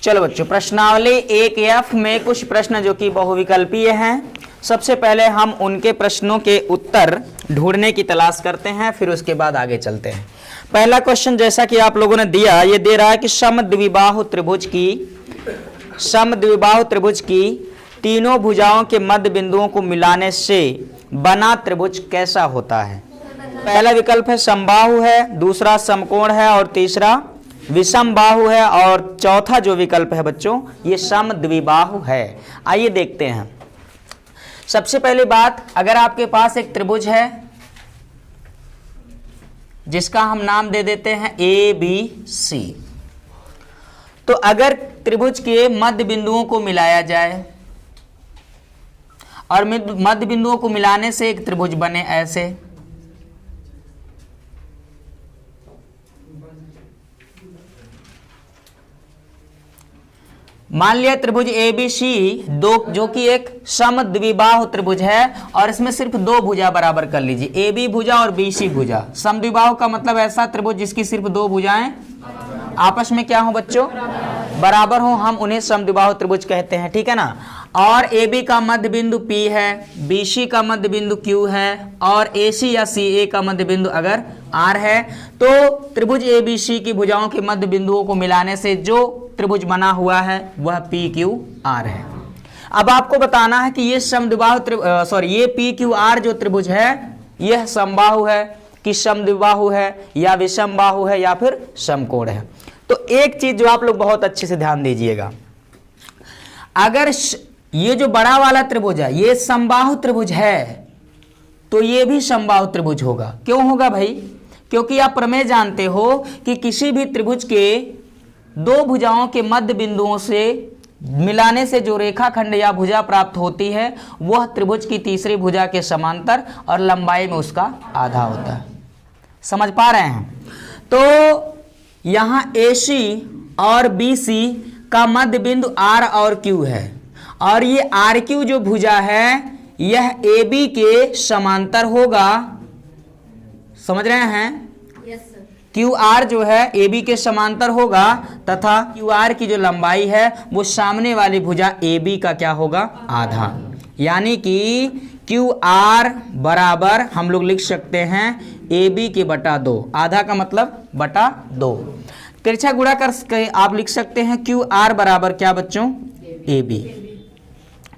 चलो बच्चों, प्रश्नावली 1F में कुछ प्रश्न जो कि बहुविकल्पीय हैं। सबसे पहले हम उनके प्रश्नों के उत्तर ढूंढने की तलाश करते हैं, फिर उसके बाद आगे चलते हैं। पहला क्वेश्चन जैसा कि आप लोगों ने दिया, ये दे रहा है कि समद्विबाहु त्रिभुज की तीनों भुजाओं के मध्य बिंदुओं को मिलाने से बना त्रिभुज कैसा होता है। पहला विकल्प है समबाहु है, दूसरा समकोण है और तीसरा विषम बाहु है, और चौथा जो विकल्प है बच्चों ये समद्विबाहु है। आइए देखते हैं। सबसे पहली बात, अगर आपके पास एक त्रिभुज है जिसका हम नाम दे देते हैं ABC, तो अगर त्रिभुज के मध्य बिंदुओं को मिलाया जाए और मध्य बिंदुओं को मिलाने से एक त्रिभुज बने ऐसे, मान लिया त्रिभुज ABC दो, जो कि एक समद्विबाहु त्रिभुज है और इसमें सिर्फ दो भुजा बराबर कर लीजिए, AB भुजा और BC भुजा। समद्विबाहु का मतलब ऐसा त्रिभुज जिसकी सिर्फ दो भुजाएं आपस में क्या हो बच्चों, बराबर हो, हम उन्हें समद्विबाहु त्रिभुज कहते हैं, ठीक है ना। और AB का मध्य बिंदु P है, BC का मध्य बिंदु Q है और AC या CA का मध्य बिंदु अगर R है, तो त्रिभुज ABC की भुजाओं के मध्य बिंदुओं को मिलाने से जो त्रिभुज बना हुआ है वह PQR है। अब आपको बताना है कि ये समद्विबाहु ये PQR जो त्रिभुज है यह समबाहु है कि समद्विबाहु है या विषम बाहु है या फिर समकोण है। तो एक चीज जो आप लोग बहुत अच्छे से ध्यान दीजिएगा, अगर ये जो बड़ा वाला त्रिभुज है ये समबाहु त्रिभुज है तो ये भी समबाहु त्रिभुज होगा। क्यों होगा भाई? क्योंकि आप प्रमेय जानते हो कि किसी भी त्रिभुज के दो भुजाओं के मध्य बिंदुओं से मिलाने से जो रेखाखंड या भुजा प्राप्त होती है वह त्रिभुज की तीसरी भुजा के समांतर और लंबाई में उसका आधा होता है। समझ पा रहे हैं? तो यहां AC और BC का मध्य बिंदु R और Q है और ये RQ जो भुजा है यह AB के समांतर होगा। समझ रहे हैं? QR जो है AB के समांतर होगा तथा QR की जो लंबाई है वो सामने वाली भुजा AB का क्या होगा, आधा। यानी कि QR बराबर हम लोग लिख सकते हैं AB के बटा 2, आधा का मतलब बटा 2। तिरछा गुणा कर आप लिख सकते हैं QR बराबर क्या बच्चों, AB,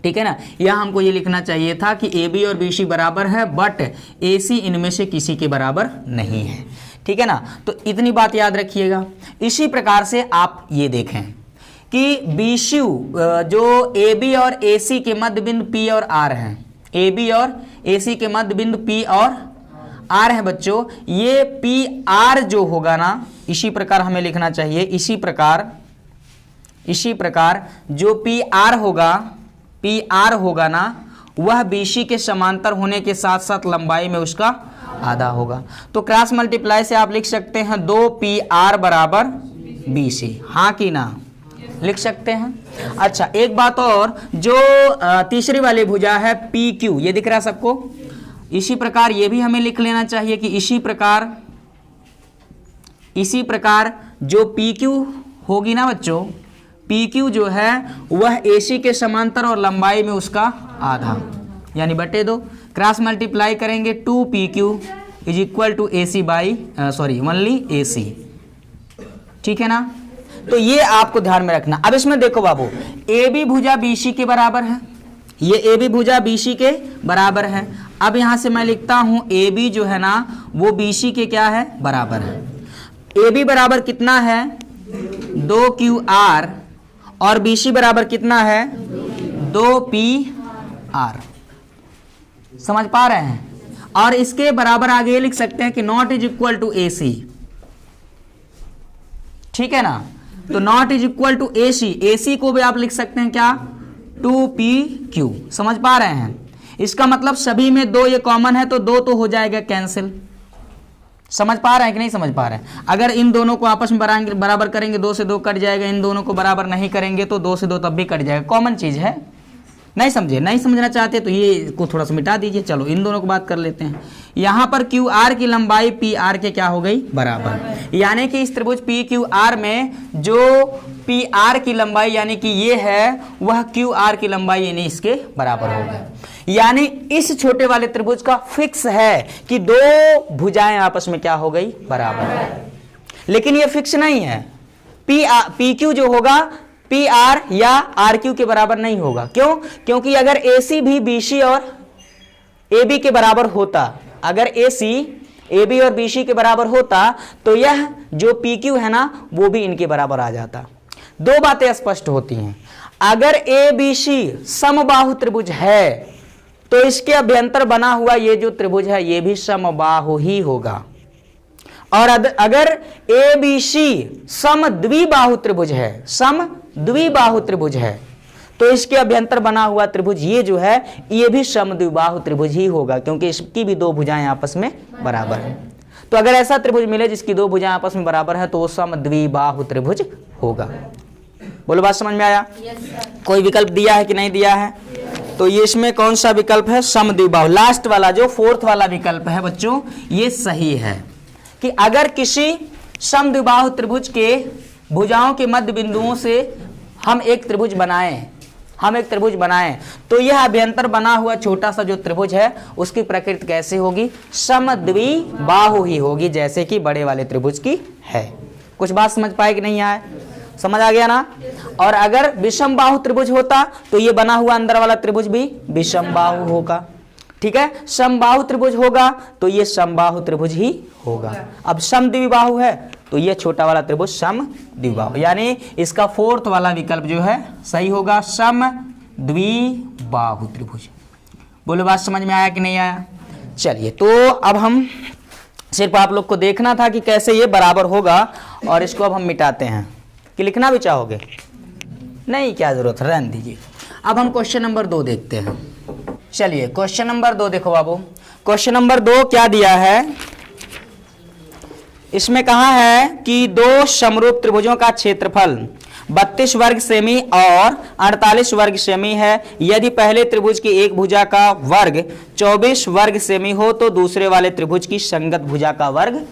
ठीक है ना। यह हमको ये लिखना चाहिए था कि AB और BC बराबर है बट AC इनमें से किसी के बराबर नहीं है, ठीक है ना। तो इतनी बात याद रखिएगा। इसी प्रकार से आप ये देखें कि BC जो AB और AC के मध्य बिंदु P और R हैं, AB और AC के मध्य बिंदु P और R है बच्चों, ये PR जो होगा ना, इसी प्रकार हमें लिखना चाहिए। इसी प्रकार जो PR होगा ना वह BC के समांतर होने के साथ साथ लंबाई में उसका आधा होगा। तो क्रॉस मल्टीप्लाई से आप लिख सकते हैं 2PR बराबर BC, हाँ कि ना, लिख सकते हैं। अच्छा एक बात और, जो तीसरी वाली भुजा है PQ, ये दिख रहा है सबको, इसी प्रकार ये भी हमें लिख लेना चाहिए कि इसी प्रकार जो PQ होगी ना बच्चों, PQ जो है वह AC के समांतर और लंबाई में उसका आधा यानी बटे 2। क्रॉस मल्टीप्लाई करेंगे 2PQ is equal to AC by only AC, ठीक है ना। तो ये आपको ध्यान में रखना। अब इसमें देखो बाबू, AB भुजा BC के बराबर है, ये AB भुजा BC के बराबर है। अब यहां से मैं लिखता हूं AB जो है ना वो BC के क्या है, बराबर है। AB बराबर कितना है, 2QR और BC बराबर कितना है, 2PR। समझ पा रहे हैं? और इसके बराबर आगे लिख सकते हैं कि not is equal to AC, ठीक है ना। तो not is equal to AC को भी आप लिख सकते हैं क्या, 2PQ। समझ पा रहे हैं? इसका मतलब सभी में 2 ये कॉमन है तो 2 तो हो जाएगा कैंसिल। समझ पा रहे हैं कि नहीं समझ पा रहे हैं? अगर इन दोनों को आपस में बराबर करेंगे 2 से 2 कट जाएगा, इन दोनों को बराबर नहीं करेंगे तो 2 से 2 तब भी कट जाएगा, कॉमन चीज है। नहीं समझे? नहीं समझना चाहते तो ये को थोड़ा सा मिटा दीजिए। चलो इन दोनों को बात कर लेते हैं। यहाँ पर क्यू आर की लंबाई पी आर के क्या हो गई बराबर, यानी कि इस त्रिभुज पी क्यू आर में जो पी आर की लंबाई यानी कि ये है वह क्यू आर की लंबाई यानी इसके बराबर होगी। यानी इस छोटे वाले त्रिभुज का फिक्स है कि दो भुजाएं आपस में क्या हो गई बराबर। लेकिन ये फिक्स नहीं है, पी क्यू जो होगा पी आर या आर क्यू के बराबर नहीं होगा। क्यों? क्योंकि अगर ए सी भी बी सी और ए बी के बराबर होता, अगर ए सी ए बी और बी सी के बराबर होता तो यह जो पी क्यू है ना वो भी इनके बराबर आ जाता। दो बातें स्पष्ट होती हैं, अगर ए बी सी समबाहु त्रिभुज है तो इसके अभ्यंतर बना हुआ ये जो त्रिभुज है ये भी समबाहु ही होगा, और अगर ए बी सी समद्विबाहु त्रिभुज है, समद्विबाहु त्रिभुज है तो इसके अभ्यंतर बना हुआ त्रिभुज ये जो है ये भी समद्विबाहु त्रिभुज ही होगा, क्योंकि इसकी भी दो भुजाएं आपस में बराबर है। तो अगर ऐसा त्रिभुज मिले जिसकी दो भुजाएं आपस में बराबर है तो वो समद्विबाहु त्रिभुज होगा। बोलो बात समझ में आया? कोई विकल्प दिया है कि नहीं दिया है? तो ये इसमें कौन सा विकल्प है? समद्विबाहु। लास्ट वाला जो फोर्थ वाला विकल्प है बच्चों ये सही है कि अगर किसी समद्विबाहु त्रिभुज के भुजाओं के मध्य बिंदुओं से हम एक त्रिभुज बनाएं तो यह अभ्यंतर बना हुआ छोटा सा जो त्रिभुज है उसकी प्रकृति कैसे होगी? समद्विबाहु ही होगी, जैसे कि बड़े वाले त्रिभुज की है। कुछ बात समझ पाए कि नहीं आए? समझ आ गया ना? और अगर विषमबाहु त्रिभुज होता तो ये बना हुआ अंदर वाला त्रिभुज भी विषमबाहु होगा। ठीक है, समबाहु त्रिभुज होगा तो ये समबाहु त्रिभुज ही होगा। अब समद्विबाहु है तो ये छोटा वाला त्रिभुज समद्विबाहु, यानी इसका फोर्थ वाला विकल्प जो है सही होगा, समद्विबाहु त्रिभुज। बोलो बात समझ में आया कि नहीं आया? चलिए, तो अब हम सिर्फ आप लोग को देखना था कि कैसे ये बराबर होगा, और इसको अब हम मिटाते हैं। कि लिखना भी चाहोगे? नहीं, क्या जरूरत है, रहने दीजिए। अब हम क्वेश्चन नंबर 2 देखते हैं। चलिए क्वेश्चन नंबर 2 देखो बाबू। क्वेश्चन नंबर 2 क्या दिया है? इसमें कहा है कि दो समरूप त्रिभुजों का क्षेत्रफल 32 वर्ग सेमी और 48 वर्ग सेमी है। यदि पहले त्रिभुज की एक भुजा का वर्ग 24 वर्ग सेमी हो तो दूसरे वाले त्रिभुज की संगत भुजा का वर्ग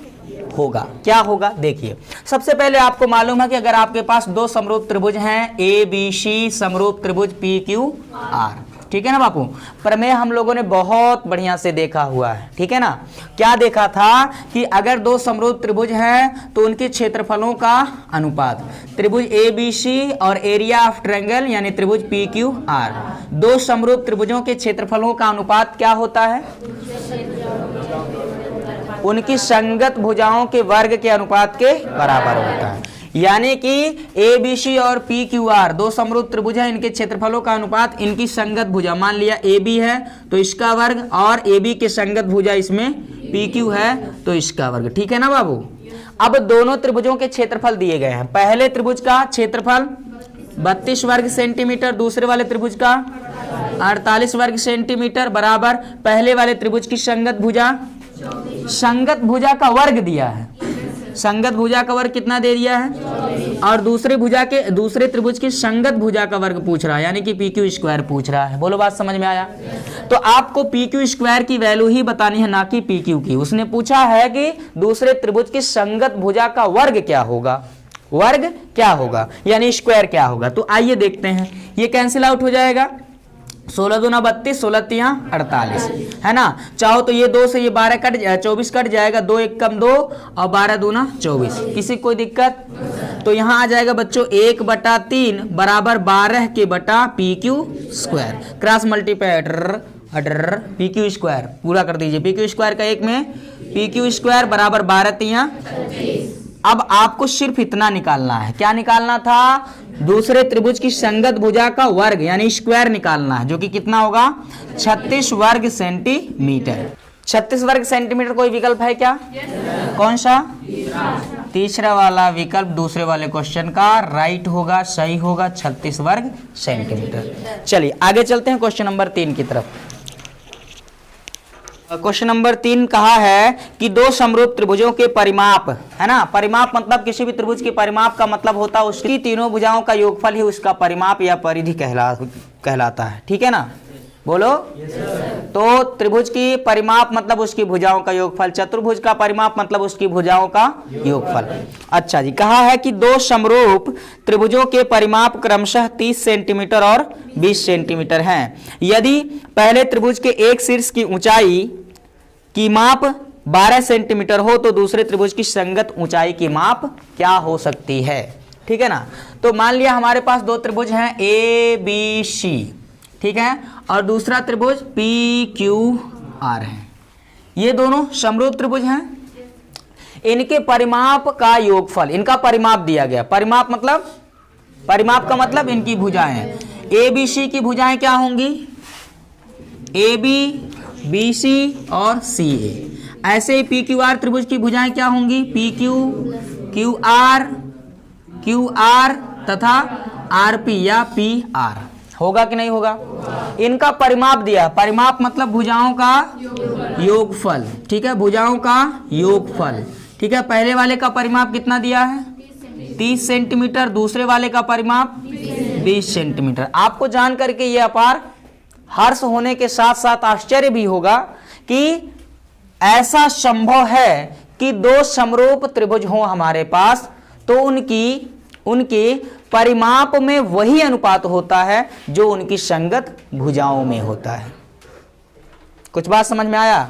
होगा। क्या होगा? देखिए, सबसे पहले आपको मालूम है कि अगर आपके पास दो समरूप त्रिभुज हैं ए बी सी, समरूप त्रिभुज पी क्यू आर, ठीक है ना बापू? प्रमेय हम लोगों ने बहुत बढ़िया से देखा हुआ है, ठीक है ना? क्या देखा था कि अगर दो समरूप त्रिभुज हैं तो उनके क्षेत्रफलों का अनुपात, त्रिभुज ए बी सी और एरिया ऑफ ट्रायंगल यानी त्रिभुज पी क्यू आर, दो समरूप त्रिभुजों के क्षेत्रफलों का अनुपात क्या होता है? उनकी संगत भुजाओं के वर्ग के अनुपात के बराबर होता है। यानी कि ए बी सी और पी क्यू आर दो समरूप त्रिभुज है, इनके क्षेत्रफलों का अनुपात इनकी संगत भुजा, मान लिया ए बी है तो इसका वर्ग, और ए बी के संगत भुजा इसमें पी क्यू है तो इसका वर्ग। ठीक है ना बाबू? अब दोनों त्रिभुजों के क्षेत्रफल दिए गए हैं। पहले त्रिभुज का क्षेत्रफल 32 वर्ग सेंटीमीटर, दूसरे वाले त्रिभुज का 48 वर्ग सेंटीमीटर बराबर पहले वाले त्रिभुज की संगत भुजा, संगत भुजा का वर्ग दिया है। संगत भुजा का वर्ग कितना दे दिया है? और दूसरे त्रिभुज की संगत भुजा का वर्ग पूछ रहा है, यानी कि पी क्यू स्क्वायर पूछ रहा है। बोलो बात समझ में आया? तो आपको पी क्यू स्क्वायर की वैल्यू ही बतानी है, ना कि पी क्यू की। उसने पूछा है कि दूसरे त्रिभुज की संगत भुजा का वर्ग क्या होगा, वर्ग क्या होगा, यानी स्क्वायर क्या होगा। तो आइए देखते हैं, ये कैंसिल आउट हो जाएगा। 16 दूना 32, 16 तिया 48, है ना? चाहो तो ये 2 से ये 24 कट जाएगा, 2 एक कम 2 और 12 दूना 24। किसी कोई दिक्कत? तो यहाँ आ जाएगा बच्चों 1/3 बराबर 12 के बटा P Q square, cross multiply P Q square पूरा कर दीजिए। पी क्यू स्क्वायर का एक में पी क्यू स्क्वायर बराबर 12 तिया। अब आपको सिर्फ इतना निकालना है। क्या निकालना था? दूसरे त्रिभुज की संगत भुजा का वर्ग यानी स्क्वायर निकालना है, जो कि कितना होगा? 36 वर्ग सेंटीमीटर। 36 वर्ग सेंटीमीटर कोई विकल्प है क्या? कौन सा? तीसरा वाला विकल्प दूसरे वाले क्वेश्चन का राइट होगा, सही होगा, 36 वर्ग सेंटीमीटर। चलिए आगे चलते हैं क्वेश्चन नंबर 3 की तरफ। क्वेश्चन नंबर 3 कहा है कि दो समरूप त्रिभुजों के परिमाप, है ना? परिमाप मतलब किसी भी त्रिभुज के परिमाप का मतलब होता है उसकी तीनों भुजाओं का योगफल ही उसका परिमाप या परिधि कहलाता है। ठीक है ना? बोलो। तो त्रिभुज की परिमाप मतलब उसकी भुजाओं का योगफल, चतुर्भुज का परिमाप मतलब उसकी भुजाओं का योगफल। अच्छा जी, कहा है कि दो समरूप त्रिभुजों के परिमाप क्रमशः 30 सेंटीमीटर और 20 सेंटीमीटर हैं। यदि पहले त्रिभुज के एक शीर्ष की ऊंचाई की माप 12 सेंटीमीटर हो तो दूसरे त्रिभुज की संगत ऊंचाई की माप क्या हो सकती है? ठीक है ना। तो मान लिया हमारे पास दो त्रिभुज हैं ए बी सी, ठीक है, और दूसरा त्रिभुज पी क्यू आर है। ये दोनों समरूप त्रिभुज हैं। इनके परिमाप का योगफल, इनका परिमाप दिया गया। परिमाप का मतलब इनकी भुजाएं। ए बी सी की भुजाएं क्या होंगी? ए बी, बी सी और सी ए। ऐसे ही पी क्यू आर त्रिभुज की भुजाएं क्या होंगी? पी क्यू, क्यू आर तथा आर पी या पी आर। होगा कि नहीं होगा? इनका परिमाप दिया। परिमाप मतलब भुजाओं का योगफल, ठीक है, भुजाओं का योगफल, ठीक है। पहले वाले का परिमाप कितना दिया है? 30 सेंटीमीटर। दूसरे वाले का परिमाप 20 सेंटीमीटर। आपको जान करके ये अपार हर्ष होने के साथ साथ आश्चर्य भी होगा कि ऐसा संभव है कि दो समरूप त्रिभुज हो हमारे पास, तो उनकी परिमाप में वही अनुपात होता है जो उनकी संगत भुजाओं में होता है। कुछ बात समझ में आया?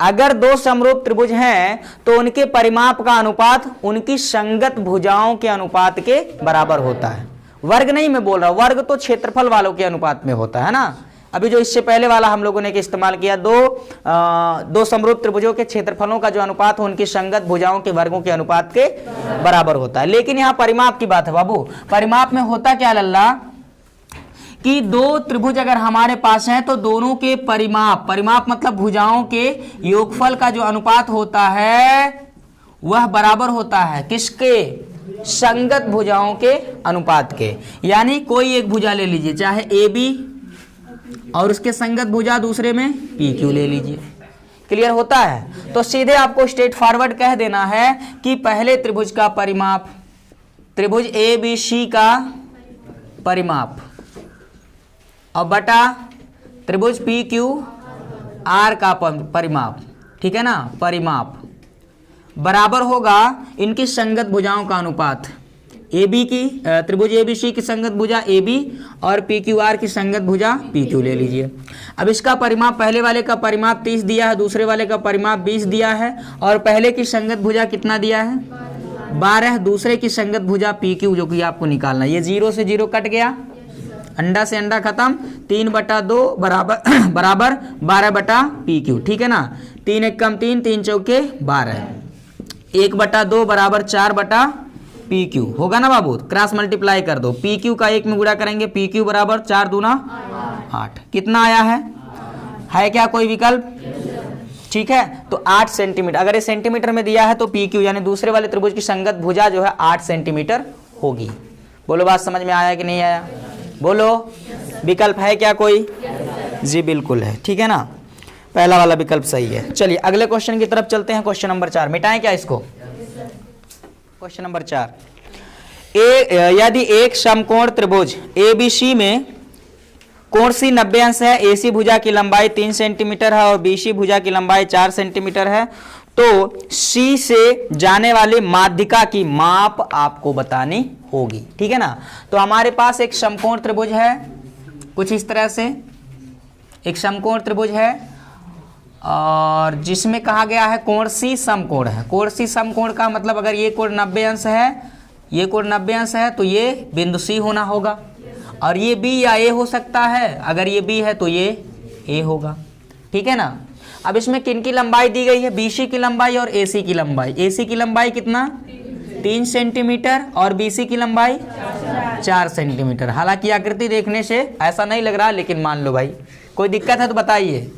अगर दो समरूप त्रिभुज हैं तो उनके परिमाप का अनुपात उनकी संगत भुजाओं के अनुपात के बराबर होता है। वर्ग नहीं मैं बोल रहा, वर्ग तो क्षेत्रफल वालों के अनुपात में होता है ना। अभी जो इससे पहले वाला हम लोगों ने इस्तेमाल किया, दो समरूप त्रिभुजों के क्षेत्रफलों का जो अनुपात हो उनकी संगत भुजाओं के वर्गों के अनुपात के बराबर होता है। लेकिन यहाँ परिमाप की बात है बाबू। परिमाप में होता क्या लल्ला कि दो त्रिभुज अगर हमारे पास हैं तो दोनों के परिमाप मतलब भुजाओं के योगफल का जो अनुपात होता है वह बराबर होता है किसके? संगत भुजाओं के अनुपात के। यानी कोई एक भुजा ले लीजिए, चाहे ए बी, और उसके संगत भुजा दूसरे में पी क्यू ले लीजिए। क्लियर होता है? तो सीधे आपको स्ट्रेट फॉरवर्ड कह देना है कि पहले त्रिभुज का परिमाप, त्रिभुज ए बी सी का परिमाप, और बटा त्रिभुज पी क्यू आर का परिमाप, ठीक है ना, परिमाप बराबर होगा इनकी संगत भुजाओं का अनुपात। ए बी की त्रिभुज ए बी सी की संगत भुजा ए बी और पी क्यू आर की संगत भुजा पी क्यू ले लीजिए। अब इसका परिमाप, पहले वाले का परिमाप 30 दिया है, दूसरे वाले का परिमाप 20 दिया है, और पहले की संगत भुजा कितना दिया है? 12। दूसरे की संगत भुजा पी क्यू जो कि आपको निकालना है। ये 0 से 0 कट गया, अंडा से अंडा खत्म। 3/2 बराबर 12 पी क्यू, ठीक है ना। 3 एक कम 3, 3 चौके 12, 1/2 बराबर 4 पी क्यू होगा ना बाबू। क्रॉस मल्टीप्लाई कर दो, पी क्यू का 1 में गुणा करेंगे, पी क्यू बराबर 4 दूना 8। कितना आया है क्या कोई विकल्प? ठीक है, तो 8 सेंटीमीटर। अगर ये सेंटीमीटर में दिया है तो पी क्यू यानी दूसरे वाले त्रिभुज की संगत भुजा जो है 8 सेंटीमीटर होगी। बोलो, बात समझ में आया कि नहीं आया? बोलो, विकल्प है क्या कोई? जी बिल्कुल है, ठीक है ना, पहला वाला विकल्प सही है। चलिए अगले क्वेश्चन की तरफ चलते हैं। क्वेश्चन नंबर 4 मिटाएं क्या इसको? क्वेश्चन नंबर 4, यदि एक समकोण त्रिभुज एबीसी में कोण सी 90 अंश है, एसी भुजा की लंबाई 3 सेंटीमीटर है और बीसी भुजा की लंबाई 4 सेंटीमीटर है, तो सी से जाने वाली माध्यिका की माप आपको बतानी होगी। ठीक है ना। तो हमारे पास एक समकोण त्रिभुज है कुछ इस तरह से, एक समकोण त्रिभुज है और जिसमें कहा गया है कोण सी समकोण है। कोण सी समकोण का मतलब अगर ये कोण 90 अंश है, ये कोण 90 अंश है तो ये बिंदु सी होना होगा, और ये बी या ए हो सकता है। अगर ये बी है तो ये ए होगा। ठीक है ना। अब इसमें किन की लंबाई दी गई है? बीसी की लंबाई और एसी की लंबाई। एसी की लंबाई कितना? 3 सेंटीमीटर और बीसी की लंबाई 4 सेंटीमीटर। हालांकि आकृति देखने से ऐसा नहीं लग रहा, लेकिन मान लो भाई, कोई दिक्कत है तो बताइए।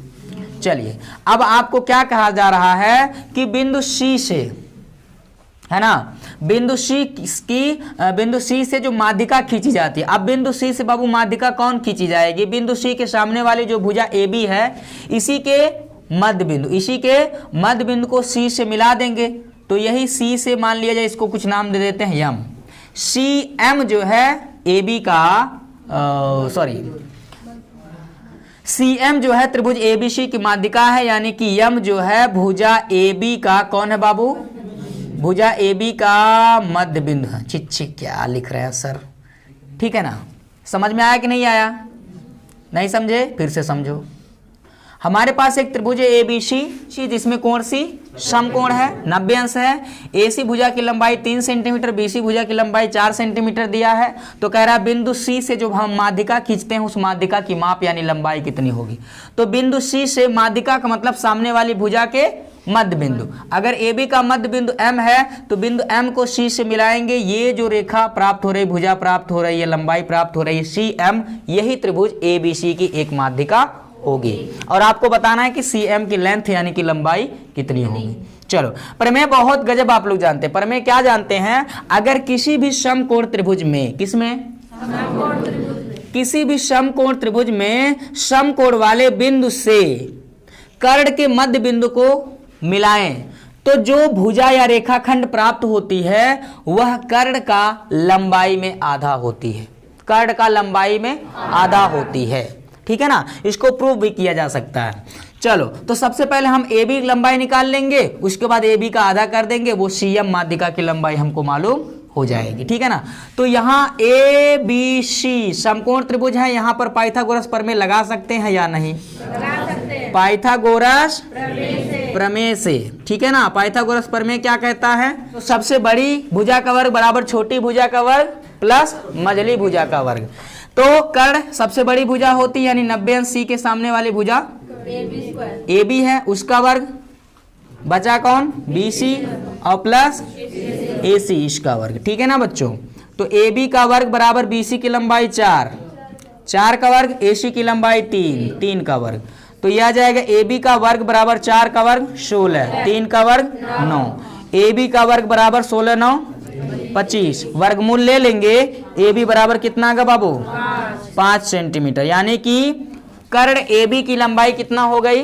चलिए, अब आपको क्या कहा जा रहा है कि बिंदु सी से, है ना, बिंदु सी से जो माध्यिका खींची जाती है। अब बिंदु सी से बाबू माध्यिका कौन खींची जाएगी? बिंदु सी के सामने वाली जो भुजा ए बी है, इसी के मध्य बिंदु को सी से मिला देंगे, तो यही सी से मान लिया जाए, इसको कुछ नाम दे देते हैं एम। सी एम जो है ए बी का CM जो है त्रिभुज ABC की माध्यिका है, यानी कि M जो है भुजा AB का कौन है बाबू, भुजा AB का मध्य बिंदु है। चिच्ची क्या लिख रहे हैं सर, ठीक है ना, समझ में आया कि नहीं आया, नहीं समझे फिर से समझो। हमारे पास एक त्रिभुज है ABC जिसमें कोण C समकोण है, 90 अंश है। AC भुजा की लंबाई 3 सेंटीमीटर, BC भुजा की लंबाई 4 सेंटीमीटर दिया है। तो कह रहा है बिंदु C से जो हम माध्यिका खींचते हैं उस माध्यिका की माप यानी लंबाई कितनी होगी। तो बिंदु C से माध्यिका का मतलब सामने वाली भुजा के मध्य बिंदु, अगर AB का मध्य बिंदु M है तो बिंदु M को C से मिलाएंगे, ये जो रेखा प्राप्त हो रही, भुजा प्राप्त हो रही है, लंबाई प्राप्त हो रही है CM, यही त्रिभुज ABC की एक माध्यिका होगी। और आपको बताना है कि CM की लेंथ यानी कि लंबाई कितनी होगी। चलो, प्रमेय बहुत गजब आप लोग जानते हैं। प्रमेय क्या जानते हैं, अगर किसी भी समकोण त्रिभुज में, किसमें, किसी भी समकोण त्रिभुज में समकोण वाले बिंदु से कर्ण के मध्य बिंदु को मिलाएं तो जो भुजा या रेखाखंड प्राप्त होती है वह कर्ण का लंबाई में आधा होती है, कर्ण का लंबाई में आधा होती है, ठीक है ना। इसको प्रूव भी किया जा सकता है। चलो, तो सबसे पहले हम AB की लंबाई निकाल लेंगे, उसके बाद AB का आधा कर देंगे, वो CM माध्यिका की लंबाई हमको मालूम हो जाएगी, ठीक है ना। तो यहाँ ABC समकोण त्रिभुज है, यहाँ पर पाइथागोरस प्रमेय लगा सकते हैं या नहीं, लगा सकते हैं, पाइथागोरस प्रमेय से, ठीक है ना। पाइथागोरस प्रमेय क्या कहता है, तो सबसे बड़ी भुजा का वर्ग बराबर छोटी भुजा का वर्ग प्लस मझली भुजा का वर्ग। तो कर्ण सबसे बड़ी भुजा होती है यानी 90 अंश C के सामने वाली भुजा AB है, उसका वर्ग, बचा कौन, BC और प्लस AC इसका वर्ग, ठीक है ना बच्चों। तो AB का वर्ग बराबर BC की लंबाई 4, 4 का वर्ग, AC की लंबाई 3, 3 का वर्ग। तो यह आ जाएगा AB का वर्ग बराबर 4 का वर्ग 16, 3 का वर्ग 9, AB का वर्ग बराबर 16 9 25, वर्गमूल ले लेंगे, AB बराबर कितना आगा बाबू, 5 सेंटीमीटर, यानी कि कर्ण AB की लंबाई कितना हो गई,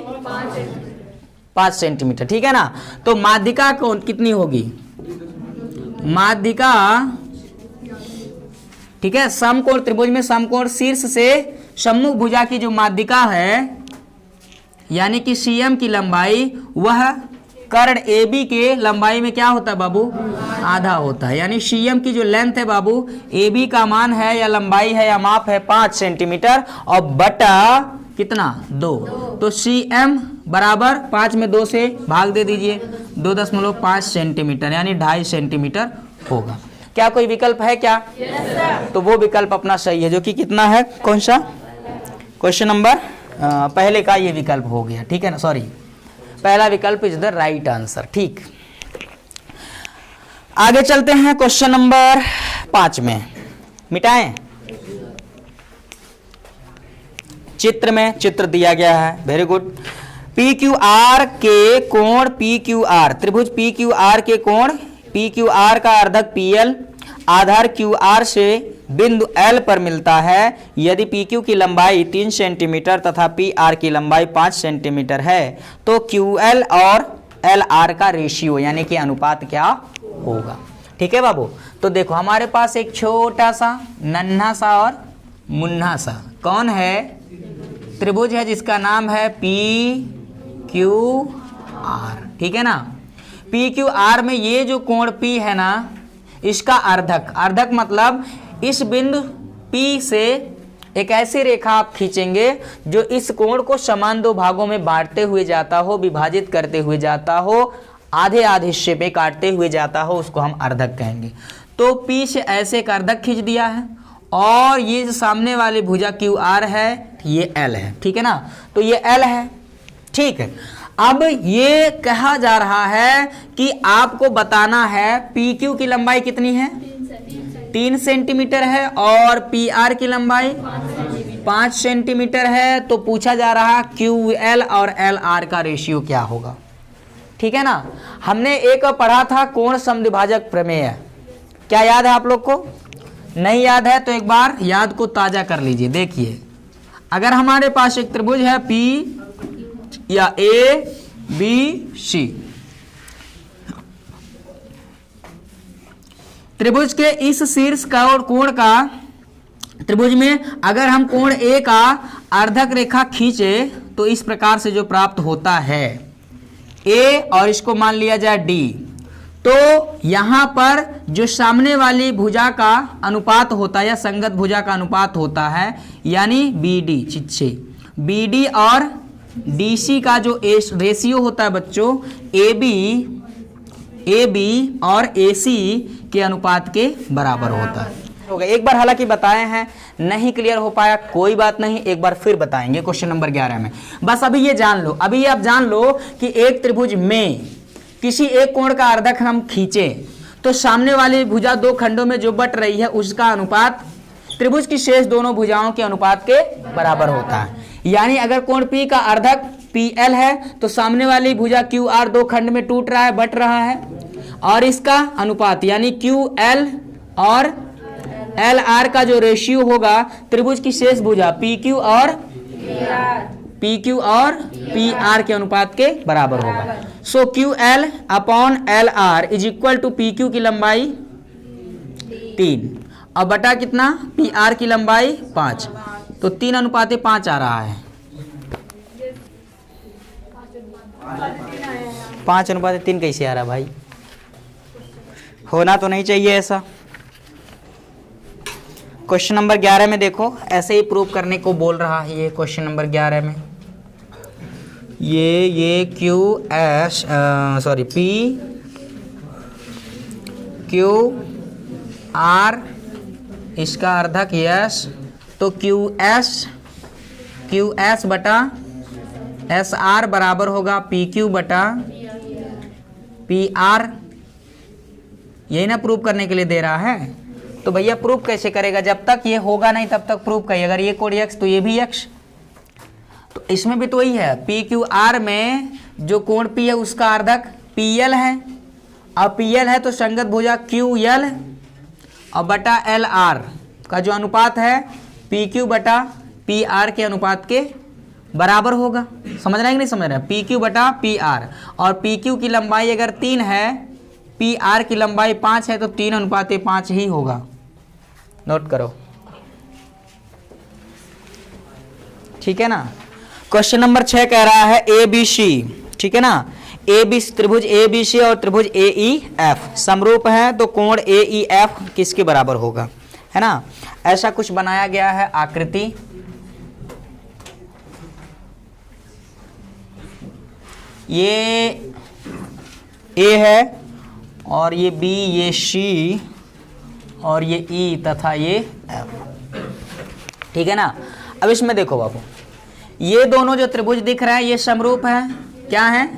5 सेंटीमीटर, ठीक है ना। तो माध्यिका कौन कितनी होगी, माध्यिका, ठीक है, समकोण त्रिभुज में समकोण शीर्ष से सम्मुख भुजा की जो माध्यिका है यानी कि CM की लंबाई वह कर्ण AB के लंबाई में क्या होता है बाबू, आधा होता है। यानी CM की जो लेंथ है बाबू, AB का मान है या लंबाई है या माप है 5 सेंटीमीटर और बटा कितना 2, तो CM बराबर 5 में 2 से भाग दे दीजिए, 2.5 सेंटीमीटर यानी 2.5 सेंटीमीटर होगा। क्या कोई विकल्प है क्या, तो वो विकल्प अपना सही है, जो कि कितना है, कौन सा, क्वेश्चन नंबर पहले का ये विकल्प हो गया, ठीक है ना, सॉरी, पहला विकल्प इज द राइट आंसर, ठीक। आगे चलते हैं क्वेश्चन नंबर 5 में, मिटाएं, चित्र में चित्र दिया गया है, वेरी गुड। PQR के कोण PQR, त्रिभुज PQR के कोण PQR का अर्धक PL आधार QR से बिंदु L पर मिलता है यदि PQ की लंबाई 3 सेंटीमीटर तथा PR की लंबाई 5 सेंटीमीटर है तो QL और LR का रेशियो यानी कि अनुपात क्या होगा, ठीक है बाबू। तो देखो हमारे पास एक छोटा सा नन्हा सा और मुन्ना सा कौन है, त्रिभुज है जिसका नाम है PQR, ठीक है ना। PQR में ये जो कोण P है ना, इसका अर्धक, अर्धक मतलब इस बिंदु P से एक ऐसी रेखा आप खींचेंगे जो इस कोण को समान दो भागों में बांटते हुए जाता हो, विभाजित करते हुए जाता हो, आधे आधे हिस्से पे काटते हुए जाता हो, उसको हम अर्धक कहेंगे। तो P से ऐसे एक अर्धक खींच दिया है और ये जो सामने वाली भुजा QR है ये L है, ठीक है ना। तो ये L है, ठीक है। अब ये कहा जा रहा है कि आपको बताना है PQ की लंबाई कितनी है, 3 सेंटीमीटर है और PR की लंबाई 5 सेंटीमीटर है। तो पूछा जा रहा है QL और LR का रेशियो क्या होगा, ठीक है ना। हमने एक पढ़ा था कोण समद्विभाजक प्रमेय, क्या याद है आप लोग को, नहीं याद है तो एक बार याद को ताजा कर लीजिए। देखिए अगर हमारे पास एक त्रिभुज है P या ABC, त्रिभुज के इस शीर्ष का और कोण का त्रिभुज में अगर हम कोण ए का अर्धक रेखा खींचे तो इस प्रकार से जो प्राप्त होता है ए, और इसको मान लिया जाए डी, तो यहां पर जो सामने वाली भुजा का अनुपात होता है या संगत भुजा का अनुपात होता है यानी बी डी, चिच्छे बी डी और डी सी का जो रेशियो होता है बच्चों ए बी और ए सी के अनुपात के बराबर होता है। एक बार हालांकि बताए हैं, नहीं क्लियर हो पाया कोई बात नहीं, एक बार फिर बताएंगे क्वेश्चन नंबर 11 में। बस अभी ये जान लो, अभी ये आप जान लो कि एक त्रिभुज में किसी एक कोण का अर्धक हम खींचे तो सामने वाली भुजा दो खंडों में जो बट रही है उसका अनुपात त्रिभुज की शेष दोनों भुजाओं के अनुपात के बराबर होता है। यानी अगर कोण P का अर्धक PL है तो सामने वाली भुजा QR दो खंड में टूट रहा है, बट रहा है, और इसका अनुपात यानी QL और LR का जो रेशियो होगा त्रिभुज की शेष भुजा PQ और PR के अनुपात के बराबर होगा। So QL upon LR is equal to PQ की लंबाई 3 और बटा कितना PR की लंबाई 5, तो 3:5 आ रहा है। 5:3 कैसे आ रहा भाई? होना तो नहीं चाहिए ऐसा। क्वेश्चन नंबर 11 में देखो, ऐसे ही प्रूव करने को बोल रहा है ये क्वेश्चन नंबर 11 में। ये P Q R इसका अर्धक यस, तो QS बटा SR बराबर होगा PQ बटा PR। यही ना प्रूव करने के लिए दे रहा है, तो भैया प्रूव कैसे करेगा? जब तक ये होगा नहीं तब तक प्रूव करिए। अगर ये कोण x तो ये भी x, तो इसमें भी तो वही है। PQR में जो कोण P है उसका अर्धक PL है, और PL है तो संगत भुजा QL और बटा LR का जो अनुपात है PQ बटा PR के अनुपात के बराबर होगा। समझ रहे हैं कि नहीं समझ रहे हैं? PQ बटा PR, और PQ की लंबाई अगर 3 है, PR की लंबाई 5 है, तो 3:5 ही होगा। नोट करो, ठीक है ना। क्वेश्चन नंबर 6 कह रहा है ABC, ठीक है ना। त्रिभुज ABC और त्रिभुज AEF समरूप है, तो कोण AEF किसके बराबर होगा, है ना। ऐसा कुछ बनाया गया है आकृति, ये A है और ये B, ये C और ये E तथा ये F, ठीक है ना। अब इसमें देखो बाबू, ये दोनों जो त्रिभुज दिख रहा है ये समरूप है। क्या है?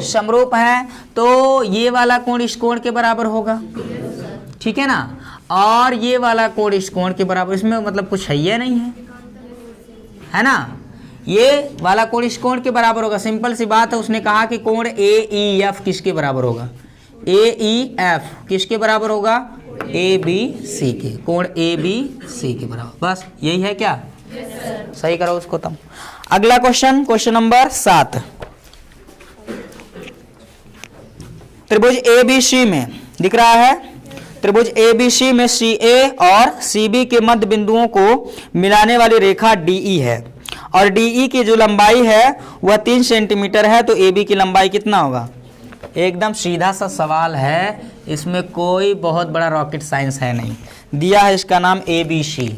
समरूप है, तो ये वाला कोण इस कोण के बराबर होगा, ठीक है ना, और ये वाला कोण इस कोण के बराबर। इसमें मतलब कुछ है या नहीं है ना। ये वाला कोण इस कोण के बराबर होगा, सिंपल सी बात है। उसने कहा कि कोण AEF किसके बराबर होगा? AEF किसके बराबर होगा? ABC के, कोण ABC के बराबर। बस यही है क्या? सही करो उसको तुम। अगला क्वेश्चन, क्वेश्चन नंबर 7। त्रिभुज ABC में दिख रहा है, त्रिभुज ABC में CA और CB के मध्य बिंदुओं को मिलाने वाली रेखा DE है, और DE की जो लंबाई है वह 3 सेंटीमीटर है, तो AB की लंबाई कितना होगा? एकदम सीधा सा सवाल है, इसमें कोई बहुत बड़ा रॉकेट साइंस है नहीं। दिया है इसका नाम ABC।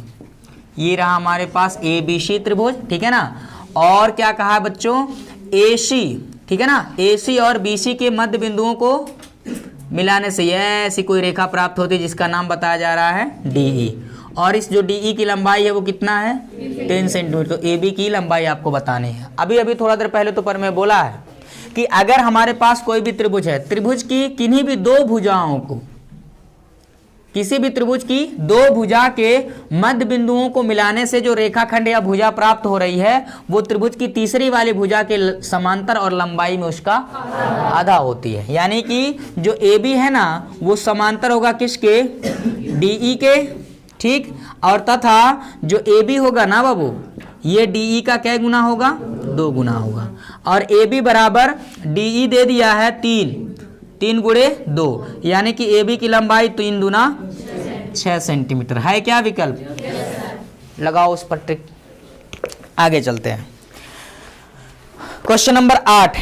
ये रहा हमारे पास ABC त्रिभुज, ठीक है ना। और क्या कहा है बच्चों? AC, ठीक है ना। AC और BC के मध्य बिंदुओं को मिलाने से ऐसी कोई रेखा प्राप्त होती है जिसका नाम बताया जा रहा है DE, और इस जो DE की लंबाई है वो कितना है? 10 सेंटीमीटर। तो AB की लंबाई आपको बतानी है। अभी थोड़ा देर पहले तो पर मैं बोला है कि अगर हमारे पास कोई भी त्रिभुज है, त्रिभुज की किन्हीं भी दो भुजाओं को, किसी भी त्रिभुज की दो भुजा के मध्य बिंदुओं को मिलाने से जो रेखाखंड या भुजा प्राप्त हो रही है वो त्रिभुज की तीसरी वाली भुजा के समांतर और लंबाई में उसका आधा होती है। यानी कि जो AB है ना वो समांतर होगा किसके? DE के, ठीक। और तथा जो AB होगा ना बाबू, ये DE का क्या गुना होगा? 2 गुना होगा। और AB बराबर DE दे दिया है 3 गुणे 2, यानी कि AB की लंबाई 3 दूना 6 सेंटीमीटर है क्या विकल्प? लगाओ उस पर टिक। आगे चलते हैं। Question number 8।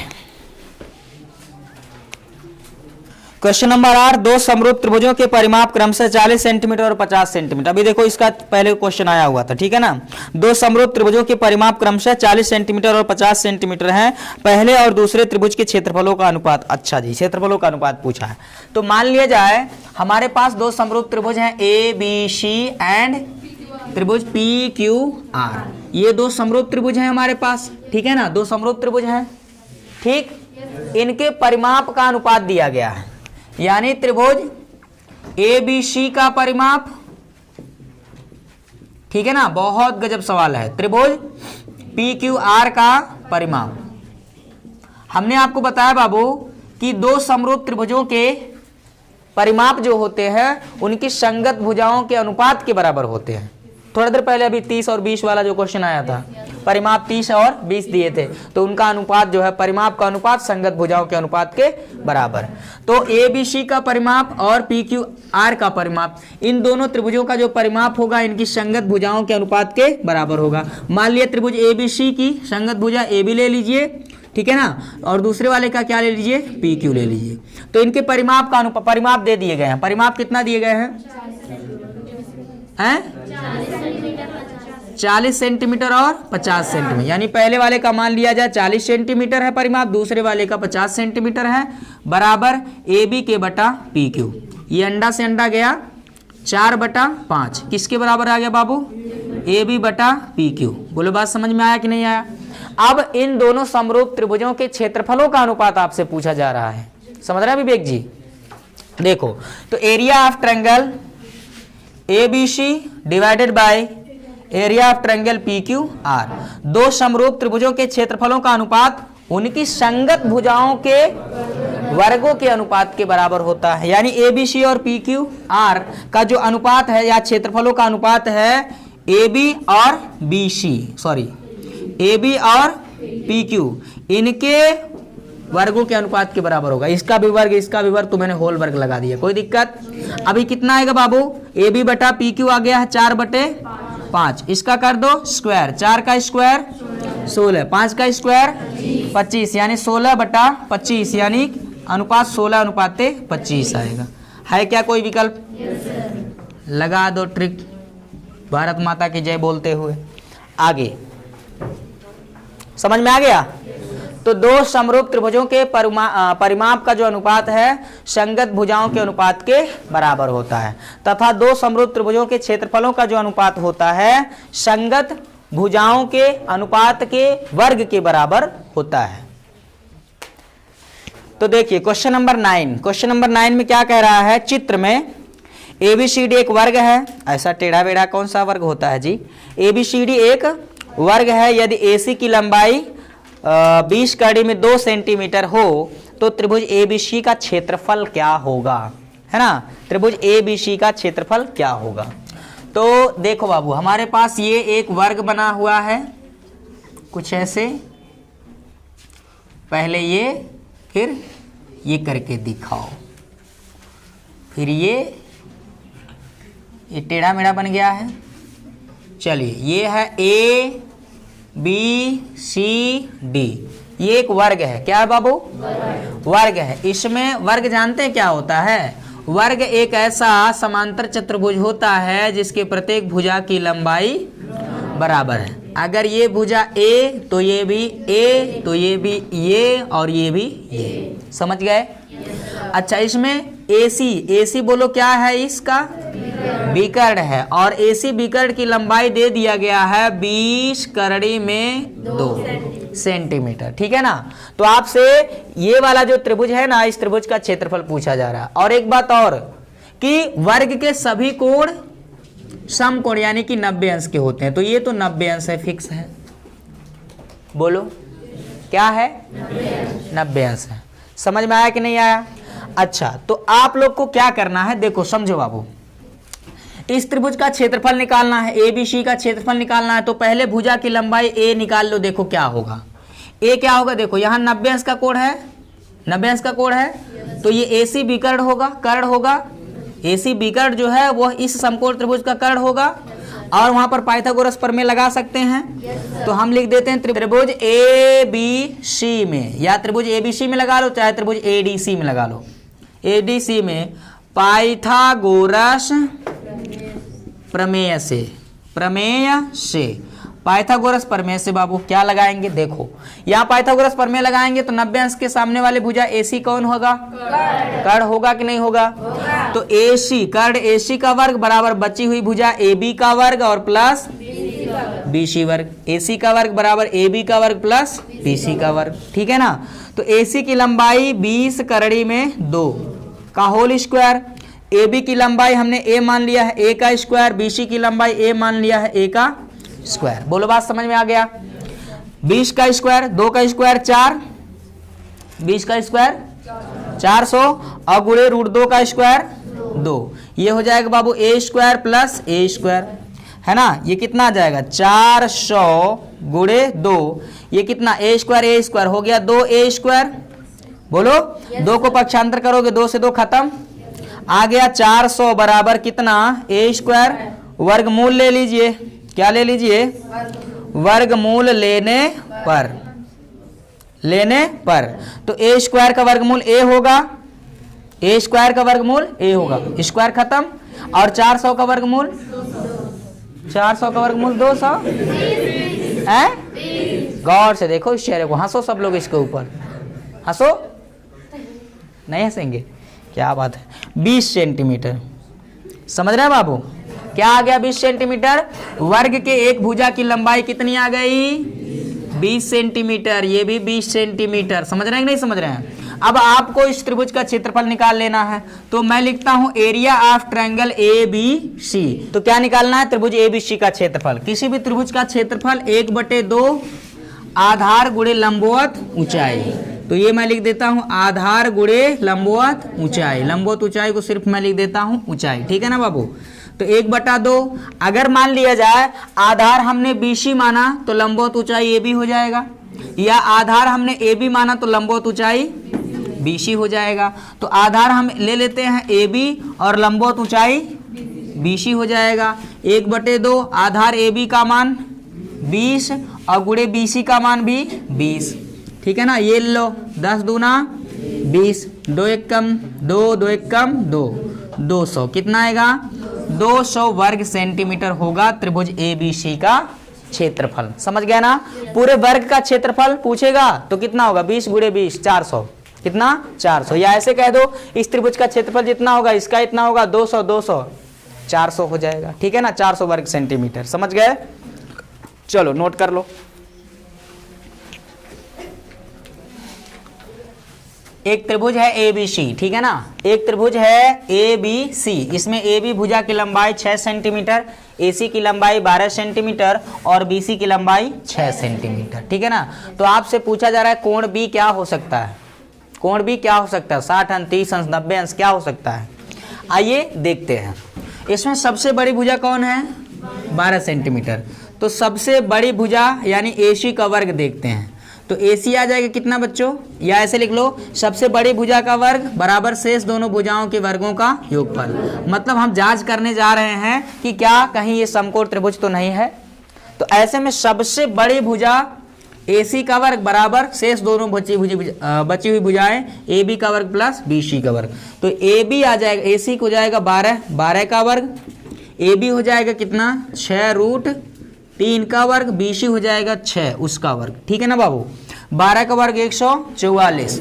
क्वेश्चन नंबर 8, दो समरूप त्रिभुजों के परिमाप क्रमशः 40 सेंटीमीटर और 50 सेंटीमीटर। अभी देखो इसका पहले क्वेश्चन आया हुआ था, ठीक है ना। दो समरूप त्रिभुजों के परिमाप क्रमशः 40 सेंटीमीटर और 50 सेंटीमीटर हैं। पहले और दूसरे त्रिभुज के क्षेत्रफलों का अनुपात। अच्छा जी, क्षेत्रफलों का अनुपात पूछा है। तो मान लिया जाए हमारे पास दो समरूप त्रिभुज हैं ABC एंड त्रिभुज PQR। ये दो समरूप त्रिभुज हैं हमारे पास, ठीक है ना, दो समरूप त्रिभुज हैं, ठीक। इनके परिमाप का अनुपात दिया गया है, यानी त्रिभुज ABC का परिमाप, ठीक है ना, बहुत गजब सवाल है। त्रिभुज PQR का परिमाप। हमने आपको बताया बाबू कि दो समरूप त्रिभुजों के परिमाप जो होते हैं उनकी संगत भुजाओं के अनुपात के बराबर होते हैं। थोड़ा देर पहले अभी 30 और 20 वाला जो क्वेश्चन आया था, परिमाप 30 और 20 दिए थे, तो उनका अनुपात जो है, परिमाप का अनुपात संगत भुजाओं के अनुपात के बराबर। तो ABC का परिमाप और PQR का परिमाप, इन दोनों त्रिभुजों का जो परिमाप होगा इनकी संगत भुजाओं के अनुपात के बराबर होगा। मान लिया त्रिभुज ABC की संगत भुजा AB ले लीजिए, ठीक है ना, और दूसरे वाले का क्या ले लीजिए, PQ ले लीजिए। तो इनके परिमाप का परिमाप दे दिए गए हैं। परिमाप कितना दिए गए हैं? 40 सेंटीमीटर और 50 सेंटीमीटर, यानी पहले वाले का मान लिया जाए 40 सेंटीमीटर है परिमाप, दूसरे वाले का 50 सेंटीमीटर है, बराबर AB के बटा PQ। ये अंडा से अंडा गया, 4/5 किसके बराबर आ गया बाबू? AB बटा PQ। बोलो बात समझ में आया कि नहीं आया? अब इन दोनों समरूप त्रिभुजों के क्षेत्रफलों का अनुपात आपसे पूछा जा रहा है, समझ रहे हैं विवेक जी? देखो, तो area of triangle ABC divided by area of triangle PQR, दो समरूप त्रिभुजों के क्षेत्रफलों का अनुपात उनकी संगत भुजाओं के वर्गों के अनुपात के बराबर होता है। यानी ABC और PQR का जो अनुपात है या क्षेत्रफलों का अनुपात है AB और PQ, इनके वर्गों के अनुपात के बराबर होगा। इसका भी वर्ग, इसका भी वर्ग, तो मैंने होल वर्ग लगा दिया, कोई दिक्कत? अभी कितना आएगा बाबू? AB बटा PQ आ गया है 4/5, इसका कर दो स्क्वायर, 4 का स्क्वायर 16, 5 का स्क्वायर 25, यानी 16/25, यानी अनुपात 16:25 आएगा। है क्या कोई विकल्प? लगा दो ट्रिक, भारत माता की जय बोलते हुए। आगे समझ में आ गया? तो दो समरूप त्रिभुजों के परिमाप का जो अनुपात है संगत भुजाओं के अनुपात के बराबर होता है, तथा दो समरूप त्रिभुजों के क्षेत्रफलों का जो अनुपात होता है संगत भुजाओं के अनुपात के वर्ग के बराबर होता है। तो देखिए क्वेश्चन नंबर 9। क्वेश्चन नंबर 9 में क्या कह रहा है? चित्र में ABCD एक वर्ग है। ऐसा टेढ़ा बेढ़ा कौन सा वर्ग होता है जी? ABCD एक वर्ग है। यदि AC की लंबाई 20 कड़ी में 2 सेंटीमीटर हो तो त्रिभुज ABC का क्षेत्रफल क्या होगा, है ना? त्रिभुज ABC का क्षेत्रफल क्या होगा? तो देखो बाबू, हमारे पास ये एक वर्ग बना हुआ है कुछ ऐसे, पहले ये, फिर ये करके दिखाओ, फिर ये टेढ़ा मेढ़ा बन गया है। चलिए, ये है ABCD, ये एक वर्ग है। क्या है बाबू? वर्ग है। इसमें वर्ग जानते हैं क्या होता है? वर्ग एक ऐसा समांतर चतुर्भुज होता है जिसके प्रत्येक भुजा की लंबाई बराबर है। अगर ये भुजा A तो ये भी A, तो ये भी ये, और ये भी ये। समझ गए? अच्छा, इसमें AC बोलो क्या है? इसका विकर्ण है, और AC विकर्ण की लंबाई दे दिया गया है 20 करड़ी में 2 सेंटीमीटर, ठीक है ना? तो आपसे ये वाला जो त्रिभुज है ना, इस त्रिभुज का क्षेत्रफल पूछा जा रहा है। और एक बात और कि वर्ग के सभी कोण समकोण यानी कि 90 अंश के होते हैं, तो ये तो 90 अंश है, फिक्स है। बोलो क्या है? 90 अंश है। समझ में आया कि नहीं आया? अच्छा, तो आप लोग को क्या करना है, देखो समझो बाबू, इस त्रिभुज का क्षेत्रफल निकालना है, ABC का क्षेत्रफल निकालना है। तो पहले भुजा की लंबाई A निकाल लो, देखो क्या होगा। A क्या होगा? देखो यहाँ 90 अंश का कोण है, 90 अंश का कोण है, तो ये AC विकर्ण होगा, कर्ण होगा, AC B कर्ण जो है वह इस समकोण त्रिभुज का कर्ण होगा, और वहां पर पाइथागोरस प्रमेय लगा सकते हैं। तो हम लिख देते हैं त्रिभुज ABC में, या त्रिभुज ABC में लगा लो, चाहे त्रिभुज ADC में लगा लो। ADC में पाइथागोरस प्रमेय से पाइथागोरस प्रमेय से बाबू क्या लगाएंगे, देखो यहाँ पाइथागोरस प्रमेय लगाएंगे तो 90 अंश के सामने वाले भुजा AC कौन होगा, कर्ण होगा कि नहीं होगा। तो AC कर्ण AC का वर्ग बराबर बची हुई भुजा AB का वर्ग और प्लस BC वर्ग। AC का वर्ग बराबर AB का वर्ग प्लस BC का वर्ग, ठीक है ना। तो AC की लंबाई 20 करड़ी में 2 का होल स्क्वायर, AB की लंबाई हमने A मान लिया है A का स्क्वायर, BC की लंबाई A मान लिया है A का स्क्वायर। बोलो बात समझ में आ गया। 20 का स्क्वायर 2 का स्क्वायर 4, 20 का स्क्वायर 400 और गुणे √2 का स्क्वायर 2, ये हो जाएगा बाबू A square plus A square, है ना। ये कितना आ जाएगा 400 गुणे 2, ये कितना A स्क्वायर हो गया 2A स्क्वायर। बोलो 2 को पक्षांतर करोगे 2 से 2 खत्म, आ गया 400 बराबर कितना A स्क्वायर। वर्गमूल ले लीजिए, क्या ले लीजिए, वर्गमूल लेने पर तो A स्क्वायर का वर्गमूल A होगा, A स्क्वायर का वर्गमूल A होगा, स्क्वायर खत्म। और 400 का वर्गमूल 200 है। गौर से देखो इस चेहरे को, हंसो सब लोग इसके ऊपर, हंसो, नहीं हंसेंगे, क्या बात है। 20 सेंटीमीटर, समझ रहे हैं बाबू, क्या आ गया 20 सेंटीमीटर। वर्ग के एक भुजा की लंबाई कितनी आ गई 20 सेंटीमीटर, ये भी 20 सेंटीमीटर, समझ रहे हैं कि नहीं समझ रहे हैं। अब आपको इस त्रिभुज का क्षेत्रफल निकाल लेना है, तो मैं लिखता हूं एरिया ऑफ ट्रायंगल ABC। तो क्या निकालना है, त्रिभुज ABC का क्षेत्रफल। किसी भी त्रिभुज का क्षेत्रफल 1/2 आधार गुणे लंबवत ऊंचाई, तो ये मैं लिख देता हूं आधार गुणे लंबवत ऊंचाई। लंबवत ऊंचाई को सिर्फ मैं लिख देता हूं ऊंचाई, ठीक है ना बाबू। तो 1/2, अगर मान लिया जाए आधार हमने BC माना तो लंबवत ऊंचाई AB हो जाएगा, या आधार हमने AB माना तो लंबवत ऊंचाई BC हो जाएगा। तो आधार हम ले लेते हैं AB और लंबवत ऊंचाई BC हो जाएगा। 1/2 आधार AB का मान 20 और गुणे BC का मान भी 20, ठीक है ना। ये लो 10 दूना 20, 2 1 कम 2, 2 1 कम 2, 200 कितना आएगा 200 वर्ग सेंटीमीटर होगा त्रिभुज ABC का क्षेत्रफल। समझ गया ना। पूरे वर्ग का क्षेत्रफल पूछेगा तो कितना होगा 20 गुणे 20 400, कितना 400, या ऐसे कह दो इस त्रिभुज का क्षेत्रफल जितना होगा इसका इतना होगा 200 200 400 हो जाएगा, ठीक है ना। 400 वर्ग सेंटीमीटर, समझ गए। चलो नोट कर लो। एक त्रिभुज है ABC, ठीक है ना। एक त्रिभुज है ABC, इसमें AB भुजा की लंबाई 6 सेंटीमीटर, AC की लंबाई 12 सेंटीमीटर और BC की लंबाई 6 सेंटीमीटर, ठीक है ना। तो आपसे पूछा जा रहा है कोण B क्या हो सकता है, कोण B क्या हो सकता है, 60 अंश 30 अंश 90 अंश क्या हो सकता है। आइए देखते हैं। इसमें सबसे बड़ी भुजा कौन है 12 सेंटीमीटर, तो सबसे बड़ी भुजा यानी AC का वर्ग देखते हैं। तो AC आ जाएगा कितना बच्चों, या ऐसे लिख लो सबसे बड़ी भुजा का वर्ग बराबर शेष दोनों भुजाओं के वर्गों का योगफल। मतलब हम जांच करने जा रहे हैं कि क्या कहीं ये समकोण त्रिभुज तो नहीं है। तो ऐसे में सबसे बड़ी भुजा AC का वर्ग बराबर शेष दोनों बची हुई भुजाएं AB का वर्ग प्लस BC का वर्ग। तो AB आ जाएगा, AC हो जाएगा 12 का वर्ग, AB हो जाएगा कितना 6√3 का वर्ग, BC हो जाएगा 6 उसका वर्ग, ठीक है ना बाबू। 12 का वर्ग 144,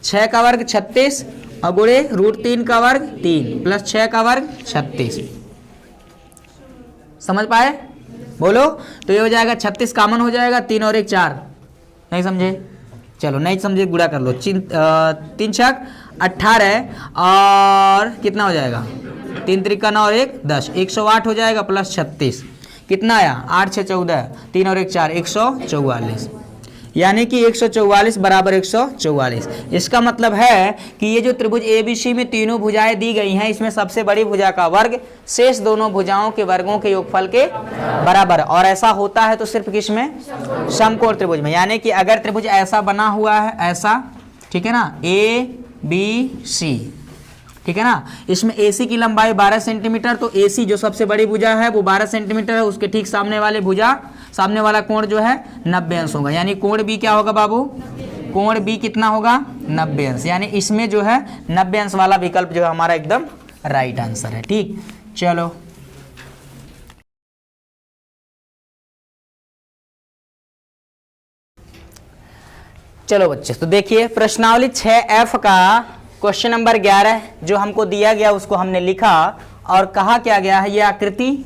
6 का वर्ग 36 और गुणे √3 का वर्ग 3 प्लस 6 का वर्ग 36। समझ पाए, बोलो। तो ये हो जाएगा 36 कॉमन हो जाएगा, 3 और 1 4, नहीं समझे, चलो नहीं समझे गुणा कर लो। 3 छक 18 और कितना हो जाएगा 3 त्रिका 9 और 1 10, 108 हो जाएगा प्लस 36, कितना आया 8 6 14, 3 और 1 4, 144, यानी कि 144 बराबर 144। इसका मतलब है कि ये जो त्रिभुज ABC में तीनों भुजाएं दी गई हैं, इसमें सबसे बड़ी भुजा का वर्ग शेष दोनों भुजाओं के वर्गों के योगफल के बराबर। और ऐसा होता है तो सिर्फ किसमें, समकोण त्रिभुज में। यानी कि अगर त्रिभुज ऐसा बना हुआ है, ऐसा, ठीक है ना, ABC, ठीक है ना। इसमें AC की लंबाई 12 सेंटीमीटर, तो AC जो सबसे बड़ी भुजा है वो 12 सेंटीमीटर है, उसके ठीक सामने वाले भुजा, सामने वाला कोण जो है 90 अंश होगा, यानी कोण B क्या होगा बाबू, कोण B कितना होगा 90 अंश, यानी इसमें जो है 90 अंश वाला विकल्प जो है हमारा एकदम राइट आंसर है। ठीक, चलो चलो बच्चे, तो देखिए प्रश्नावली 6F का क्वेश्चन नंबर 11 जो हमको दिया गया उसको हमने लिखा और कहा क्या गया है, ये आकृति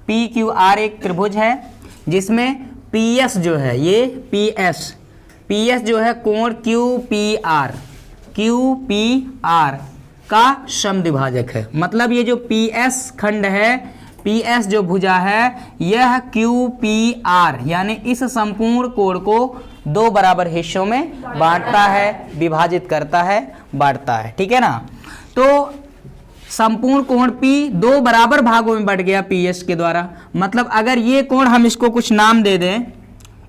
PQR एक त्रिभुज है जिसमें PS जो है, ये PS जो है कोण QPR का समद्विभाजक है। मतलब ये जो PS खंड है, PS जो भुजा है, यह QPR यानी इस संपूर्ण कोण को दो बराबर हिस्सों में बांटता है, विभाजित करता है, बांटता है। ठीक है ना। तो संपूर्ण कोण P दो बराबर भागों में बढ़ गया PS के द्वारा। मतलब अगर ये कोण हम इसको कुछ नाम दे दें,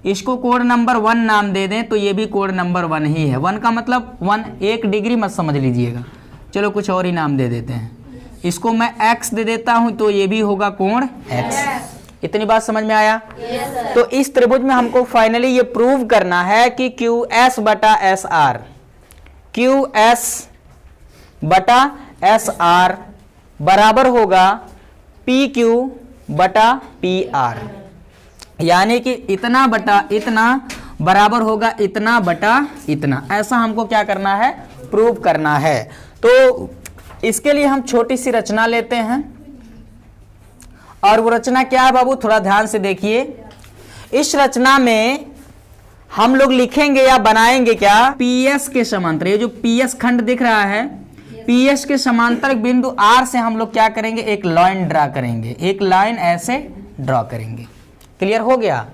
इसको कोण नंबर 1 नाम दे दें, तो ये भी कोण नंबर 1 ही है। 1 का मतलब 1 डिग्री मत समझ लीजिएगा, चलो कुछ और ही नाम दे देते हैं। इसको मैं X दे देता हूं तो ये भी होगा कोण X। इतनी बात समझ में आया? तो इस त्रिभुज में हमको फाइनली ये प्रूव करना है कि QS बटा SR बराबर होगा PQ बटा PR, यानी कि इतना बटा इतना बराबर होगा इतना बटा इतना। ऐसा हमको क्या करना है, प्रूव करना है। तो इसके लिए हम छोटी सी रचना लेते हैं, और वो रचना क्या है बाबू, थोड़ा ध्यान से देखिए। इस रचना में हम लोग लिखेंगे या बनाएंगे क्या, PS के समांतर, ये जो PS खंड दिख रहा है, PS के समांतर बिंदु R से हम लोग क्या करेंगे, एक लाइन ड्रा करेंगे, एक लाइन ऐसे ड्रॉ करेंगे। क्लियर हो गया।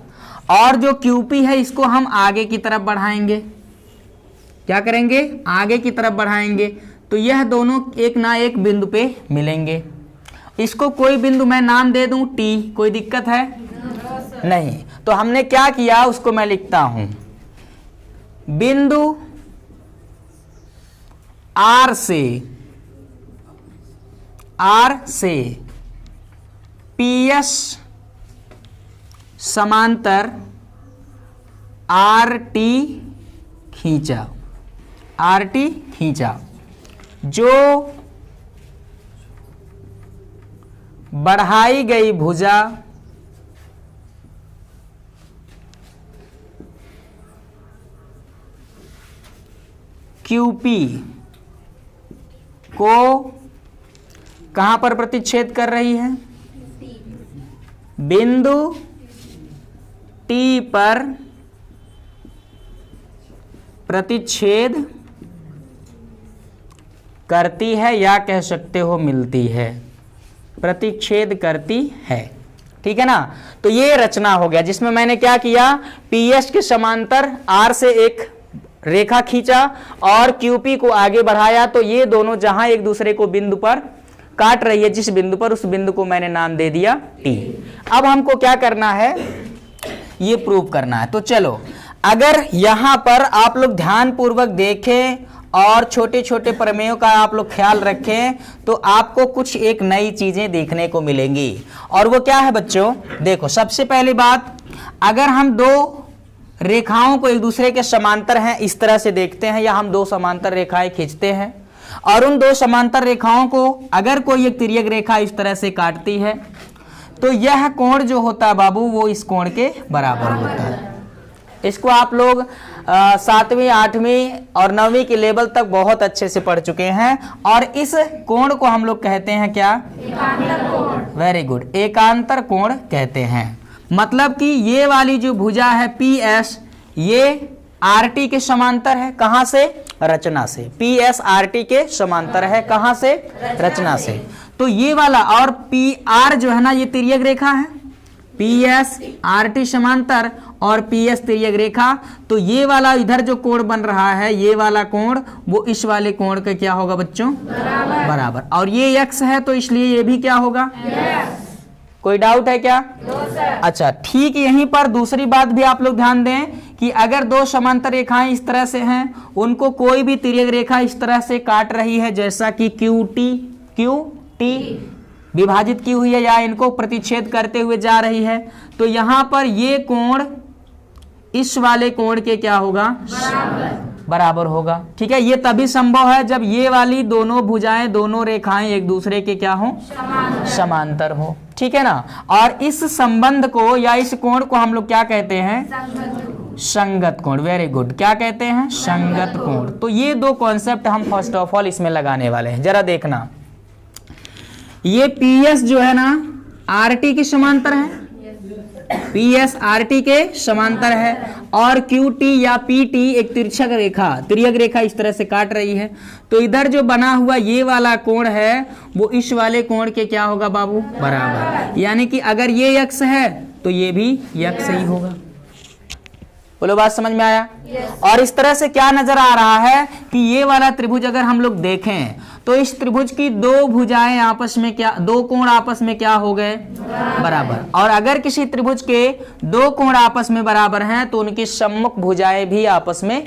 और जो QP है इसको हम आगे की तरफ बढ़ाएंगे, क्या करेंगे, आगे की तरफ बढ़ाएंगे। तो यह दोनों एक ना एक बिंदु पे मिलेंगे। इसको कोई बिंदु मैं नाम दे दूं T, कोई दिक्कत है? नहीं। तो हमने क्या किया, उसको मैं लिखता हूं, बिंदु R से PS समांतर RT खींचा, जो बढ़ाई गई भुजा QP को कहां पर प्रतिच्छेद कर रही है, बिंदु T पर प्रतिच्छेद करती है, या कह सकते हो मिलती है, प्रतिच्छेद करती है। ठीक है ना। तो ये रचना हो गया जिसमें मैंने क्या किया, PS के समांतर R से एक रेखा खींचा और QP को आगे बढ़ाया। तो ये दोनों जहां एक दूसरे को बिंदु पर काट रही है, जिस बिंदु पर, उस बिंदु को मैंने नाम दे दिया T। अब हमको क्या करना है, ये प्रूव करना है। तो चलो, अगर यहां पर आप लोग ध्यान पूर्वक देखें और छोटे छोटे प्रमेयों का आप लोग ख्याल रखें, तो आपको कुछ एक नई चीजें देखने को मिलेंगी। और वो क्या है बच्चों, देखो सबसे पहली बात, अगर हम दो रेखाओं को एक दूसरे के समांतर हैं इस तरह से देखते हैं, या हम दो समांतर रेखाएं खींचते हैं, और उन दो समांतर रेखाओं को अगर कोई एक तिर्यक रेखा इस तरह से काटती है, तो यह कोण जो होता है बाबू, वो इस कोण के बराबर होता है। इसको आप लोग 7वीं 8वीं और 9वीं के लेवल तक बहुत अच्छे से पढ़ चुके हैं। और इस कोण को हम लोग कहते हैं क्या, एकांतर कोण। वेरी गुड, एकांतर कोण कहते हैं। मतलब कि ये वाली जो भुजा है PS, ये RT के समांतर है, कहां से, रचना से। PS RT के समांतर है, कहां से, रचना से। तो ये वाला, और PR जो है ना, ये तिर्यक रेखा है, PS RT समांतर और PS तिर्यक रेखा। तो ये वाला इधर जो कोण बन रहा है, ये वाला कोण, वो इस वाले कोण का क्या होगा बच्चों, बराबर। और ये X है, तो इसलिए ये भी क्या होगा, कोई डाउट है क्या? अच्छा, ठीक। यहीं पर दूसरी बात भी आप लोग ध्यान दें कि अगर दो समांतर रेखाएं इस तरह से हैं, उनको कोई भी तिर्यक रेखा इस तरह से काट रही है, जैसा कि क्यू टी विभाजित की हुई है या इनको प्रतिच्छेद करते हुए जा रही है, तो यहां पर ये कोण इस वाले कोण के क्या होगा, बराबर होगा। ठीक है, ये तभी संभव है जब ये वाली दोनों भुजाएं, दोनों रेखाएं एक दूसरे के क्या हो, समांतर हो। ठीक है ना। और इस संबंध को या इस कोण को हम लोग क्या कहते हैं, संगत कोण। वेरी गुड, क्या कहते हैं, संगत कोण। तो ये दो कॉन्सेप्ट हम फर्स्ट ऑफ ऑल इसमें लगाने वाले हैं। जरा देखना, ये पीएस जो है ना आरटी के समांतर है, पीएस आरटी के समांतर है, और क्यूटी या पीटी एक तिर्यक रेखा इस तरह से काट रही है। तो इधर जो बना हुआ ये वाला कोण है वो इस वाले कोण के क्या होगा बाबू, बराबर। यानी कि अगर ये यक्ष है तो ये भी यक्ष ही होगा। बोलो, बात समझ में आया। और इस तरह से क्या नजर आ रहा है कि ये वाला त्रिभुज अगर हम लोग देखें तो इस त्रिभुज की दो भुजाएं आपस में क्या, दो कोण आपस में क्या हो गए, बराबर। और अगर किसी त्रिभुज के दो कोण आपस में बराबर हैं तो उनकी सम्मुख भुजाएं भी आपस में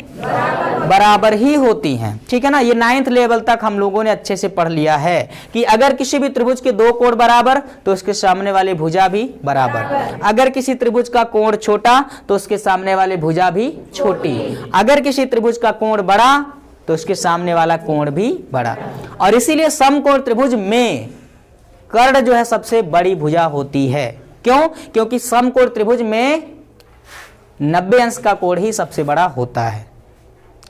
बराबर ही होती हैं। ठीक है ना। ये 9th लेवल तक हम लोगों ने अच्छे से पढ़ लिया है कि अगर किसी भी त्रिभुज के दो कोण बराबर तो उसके सामने वाली भुजा भी बराबर। अगर किसी त्रिभुज का कोण छोटा तो उसके सामने वाली भुजा भी छोटी। अगर किसी त्रिभुज का कोण बड़ा तो उसके सामने वाला कोण भी बड़ा। और इसीलिए समकोण त्रिभुज में कर्ण जो है सबसे बड़ी भुजा होती है। क्यों? क्योंकि समकोण त्रिभुज में 90 अंश का कोण ही सबसे बड़ा होता है।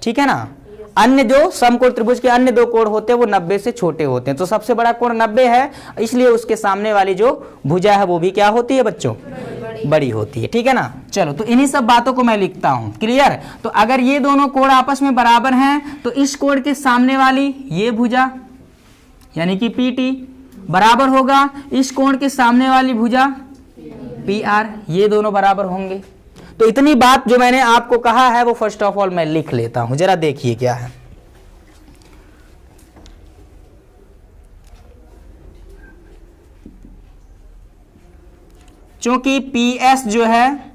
ठीक है ना। अन्य जो समकोण त्रिभुज के अन्य दो कोण होते हैं वो 90 से छोटे होते हैं। तो सबसे बड़ा कोण 90 है, इसलिए उसके सामने वाली जो भुजा है वो भी क्या होती है बच्चों, बड़ी होती है। ठीक है ना। चलो, तो इन्हीं सब बातों को मैं लिखता हूं। क्लियर। तो अगर ये दोनों कोण आपस में बराबर हैं तो इस कोण के सामने वाली ये भुजा यानी कि पीटी बराबर होगा इस कोण के सामने वाली भुजा पी आर, ये दोनों बराबर होंगे। तो इतनी बात जो मैंने आपको कहा है वो फर्स्ट ऑफ ऑल मैं लिख लेता हूं। जरा देखिए क्या है। चूंकि PS जो है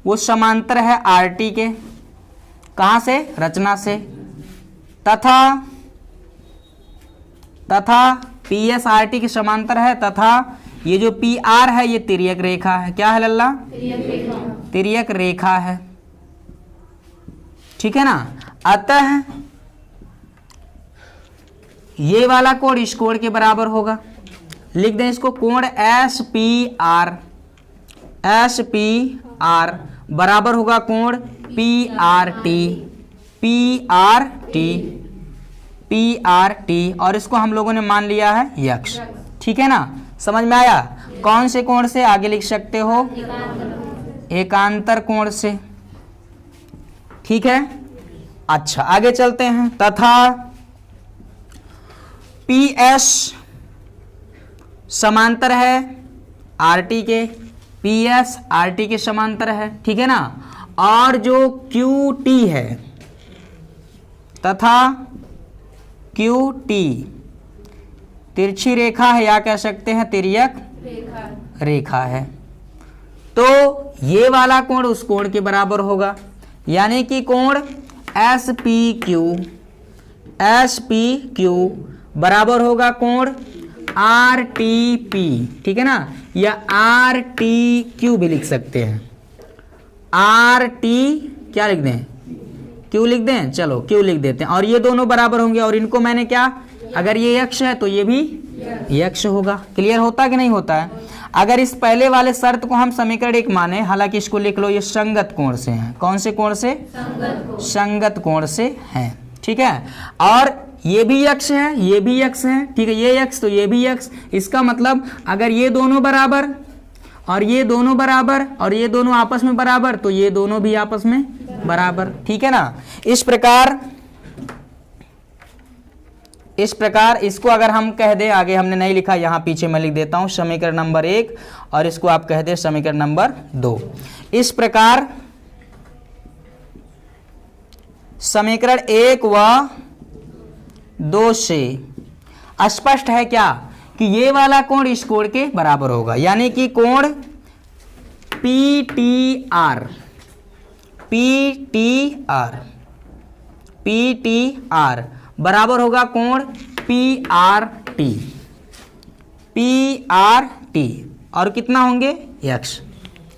वो समांतर है RT के, कहां से, रचना से, तथा PS RT के समांतर है, तथा ये जो PR है ये तिर्यक रेखा है। क्या है लल्ला, तिर्यक रेखा है। ठीक है ना। अतः ये वाला कोण इस कोण के बराबर होगा। लिख दें इसको, कोण SPR बराबर होगा कोण PRT, और इसको हम लोगों ने मान लिया है यक्ष। ठीक है ना। समझ में आया। कौन से कोण से, आगे लिख सकते हो एकांतर कोण से। ठीक है। अच्छा, आगे चलते हैं। तथा PS समांतर है RT के, PS RT के समांतर है। ठीक है ना। और जो QT है तथा QT तिरछी रेखा है या कह सकते हैं तिर्यक रेखा है। तो ये वाला कोण उस कोण के बराबर होगा, यानी कि कोण SPQ बराबर होगा कोण RTP। ठीक है ना। या RTQ भी लिख सकते हैं। RT क्या लिख दें, Q लिख दें। चलो Q लिख देते हैं। और ये दोनों बराबर होंगे, और इनको मैंने क्या, अगर ये यक्ष है तो ये भी यक्ष होगा। क्लियर होता कि नहीं होता है। अगर इस पहले वाले शर्त को हम समीकरण 1 माने, हालांकि इसको लिख लो, ये संगत कोण से हैं। कौन से कोण से, संगत कोण से हैं। ठीक है। और ये भी यक्ष है, ये भी यक्ष है। ठीक है, ये यक्ष तो ये भी यक्ष। इसका मतलब अगर ये दोनों बराबर और ये दोनों बराबर और ये दोनों आपस में बराबर तो ये दोनों भी आपस में बराबर। ठीक है ना। इस प्रकार इसको अगर हम कह दें, आगे हमने नहीं लिखा, यहां पीछे मैं लिख देता हूं समीकरण नंबर 1, और इसको आप कह दें समीकरण नंबर 2। इस प्रकार समीकरण 1 व 2 से स्पष्ट है क्या कि ये वाला कोण इस कोण के बराबर होगा, यानी कि कोण PTR, PTR बराबर होगा कोण PRT, PRT और कितना होंगे x।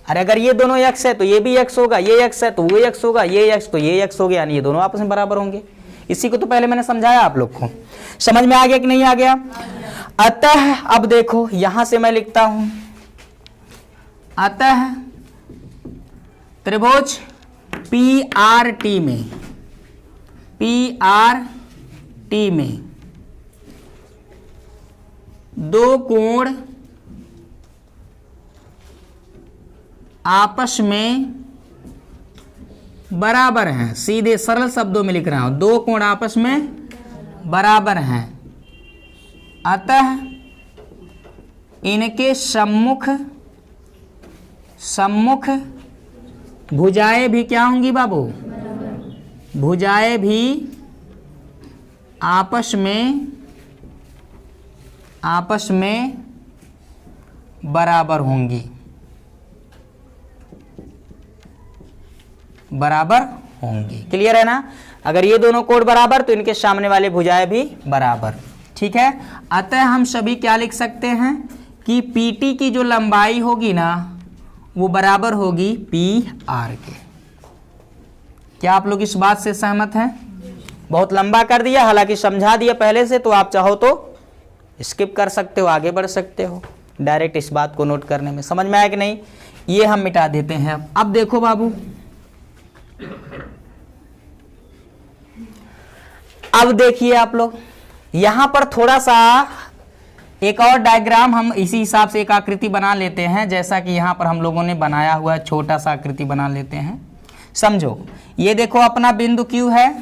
अरे अगर ये दोनों x है तो ये भी x होगा, ये x है तो वो x होगा, ये x तो ये x हो गया, यानी ये दोनों आपस में बराबर होंगे। इसी को तो पहले मैंने समझाया आप लोग को, समझ में आ गया कि नहीं आ गया। अतः अब देखो यहां से मैं लिखता हूं, अतः त्रिभुज PRT में, PRT में दो कोण आपस में बराबर हैं। सीधे सरल शब्दों में लिख रहा हूं, दो कोण आपस में बराबर हैं, अतः इनके सम्मुख भुजाएं भी क्या होंगी बाबू, भुजाएं भी आपस में बराबर होंगी, बराबर होंगी। क्लियर है ना। अगर ये दोनों कोण बराबर तो इनके सामने वाले भुजाएं भी बराबर। ठीक है। अतः हम सभी क्या लिख सकते हैं कि PT की जो लंबाई होगी ना वो बराबर होगी PR के। क्या आप लोग इस बात से सहमत हैं? बहुत लंबा कर दिया, हालांकि समझा दिया पहले से, तो आप चाहो तो स्किप कर सकते हो, आगे बढ़ सकते हो डायरेक्ट इस बात को नोट करने में। समझ में आया कि नहीं? ये हम मिटा देते हैं। अब देखो बाबू, अब देखिए आप लोग यहां पर थोड़ा सा एक और डायग्राम हम इसी हिसाब से एक आकृति बना लेते हैं, जैसा कि यहां पर हम लोगों ने बनाया हुआ छोटा सा आकृति बना लेते हैं। समझो, ये देखो अपना बिंदु Q है,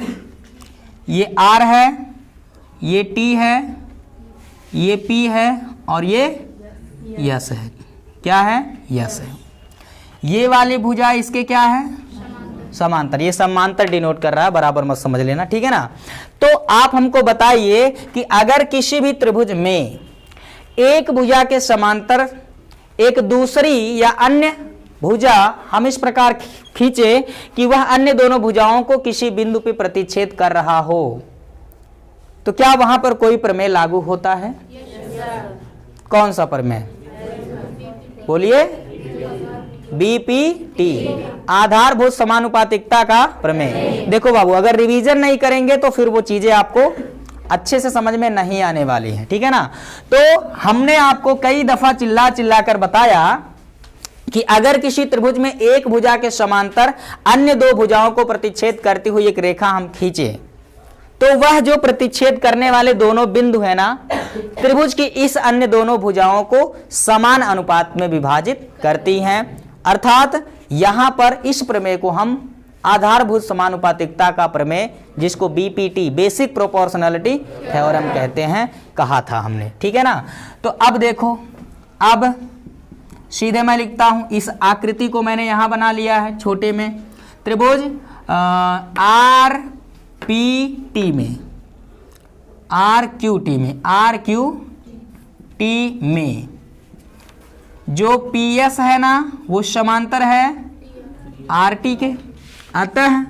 ये R है, ये T है, ये P है और ये यस है। क्या है? यस है। ये वाली भुजा इसके क्या है? समांतर। ये समांतर डिनोट कर रहा है, बराबर मत समझ लेना, ठीक है ना। तो आप हमको बताइए कि अगर किसी भी त्रिभुज में एक भुजा के समांतर एक दूसरी या अन्य भुजा हम इस प्रकार खींचे कि वह अन्य दोनों भुजाओं को किसी बिंदु पे प्रतिच्छेद कर रहा हो, तो क्या वहां पर कोई प्रमेय लागू होता है? कौन सा प्रमेय? बोलिए। BPT, आधारभूत समानुपातिकता का प्रमेय। देखो बाबू, अगर रिवीजन नहीं करेंगे तो फिर वो चीजें आपको अच्छे से समझ में नहीं आने वाली है, ठीक है ना। तो हमने आपको कई दफा चिल्ला कर बताया कि अगर किसी त्रिभुज में एक भुजा के समांतर अन्य दो भुजाओं को प्रतिच्छेद करती हुई एक रेखा हम खींचे, तो वह जो प्रतिच्छेद करने वाले दोनों बिंदु है ना, त्रिभुज की इस अन्य दोनों भुजाओं को समान अनुपात में विभाजित करती हैं। अर्थात यहां पर इस प्रमेय को हम आधारभूत समानुपातिकता का प्रमेय, जिसको BPT, बेसिक प्रोपोर्शनलिटी थ्योरम कहते हैं, कहा था हमने, ठीक है ना। तो अब देखो, अब सीधे मैं लिखता हूं, इस आकृति को मैंने यहां बना लिया है छोटे में। त्रिभुज RPT में, RQT में जो PS है ना वो समांतर है RT के, अतः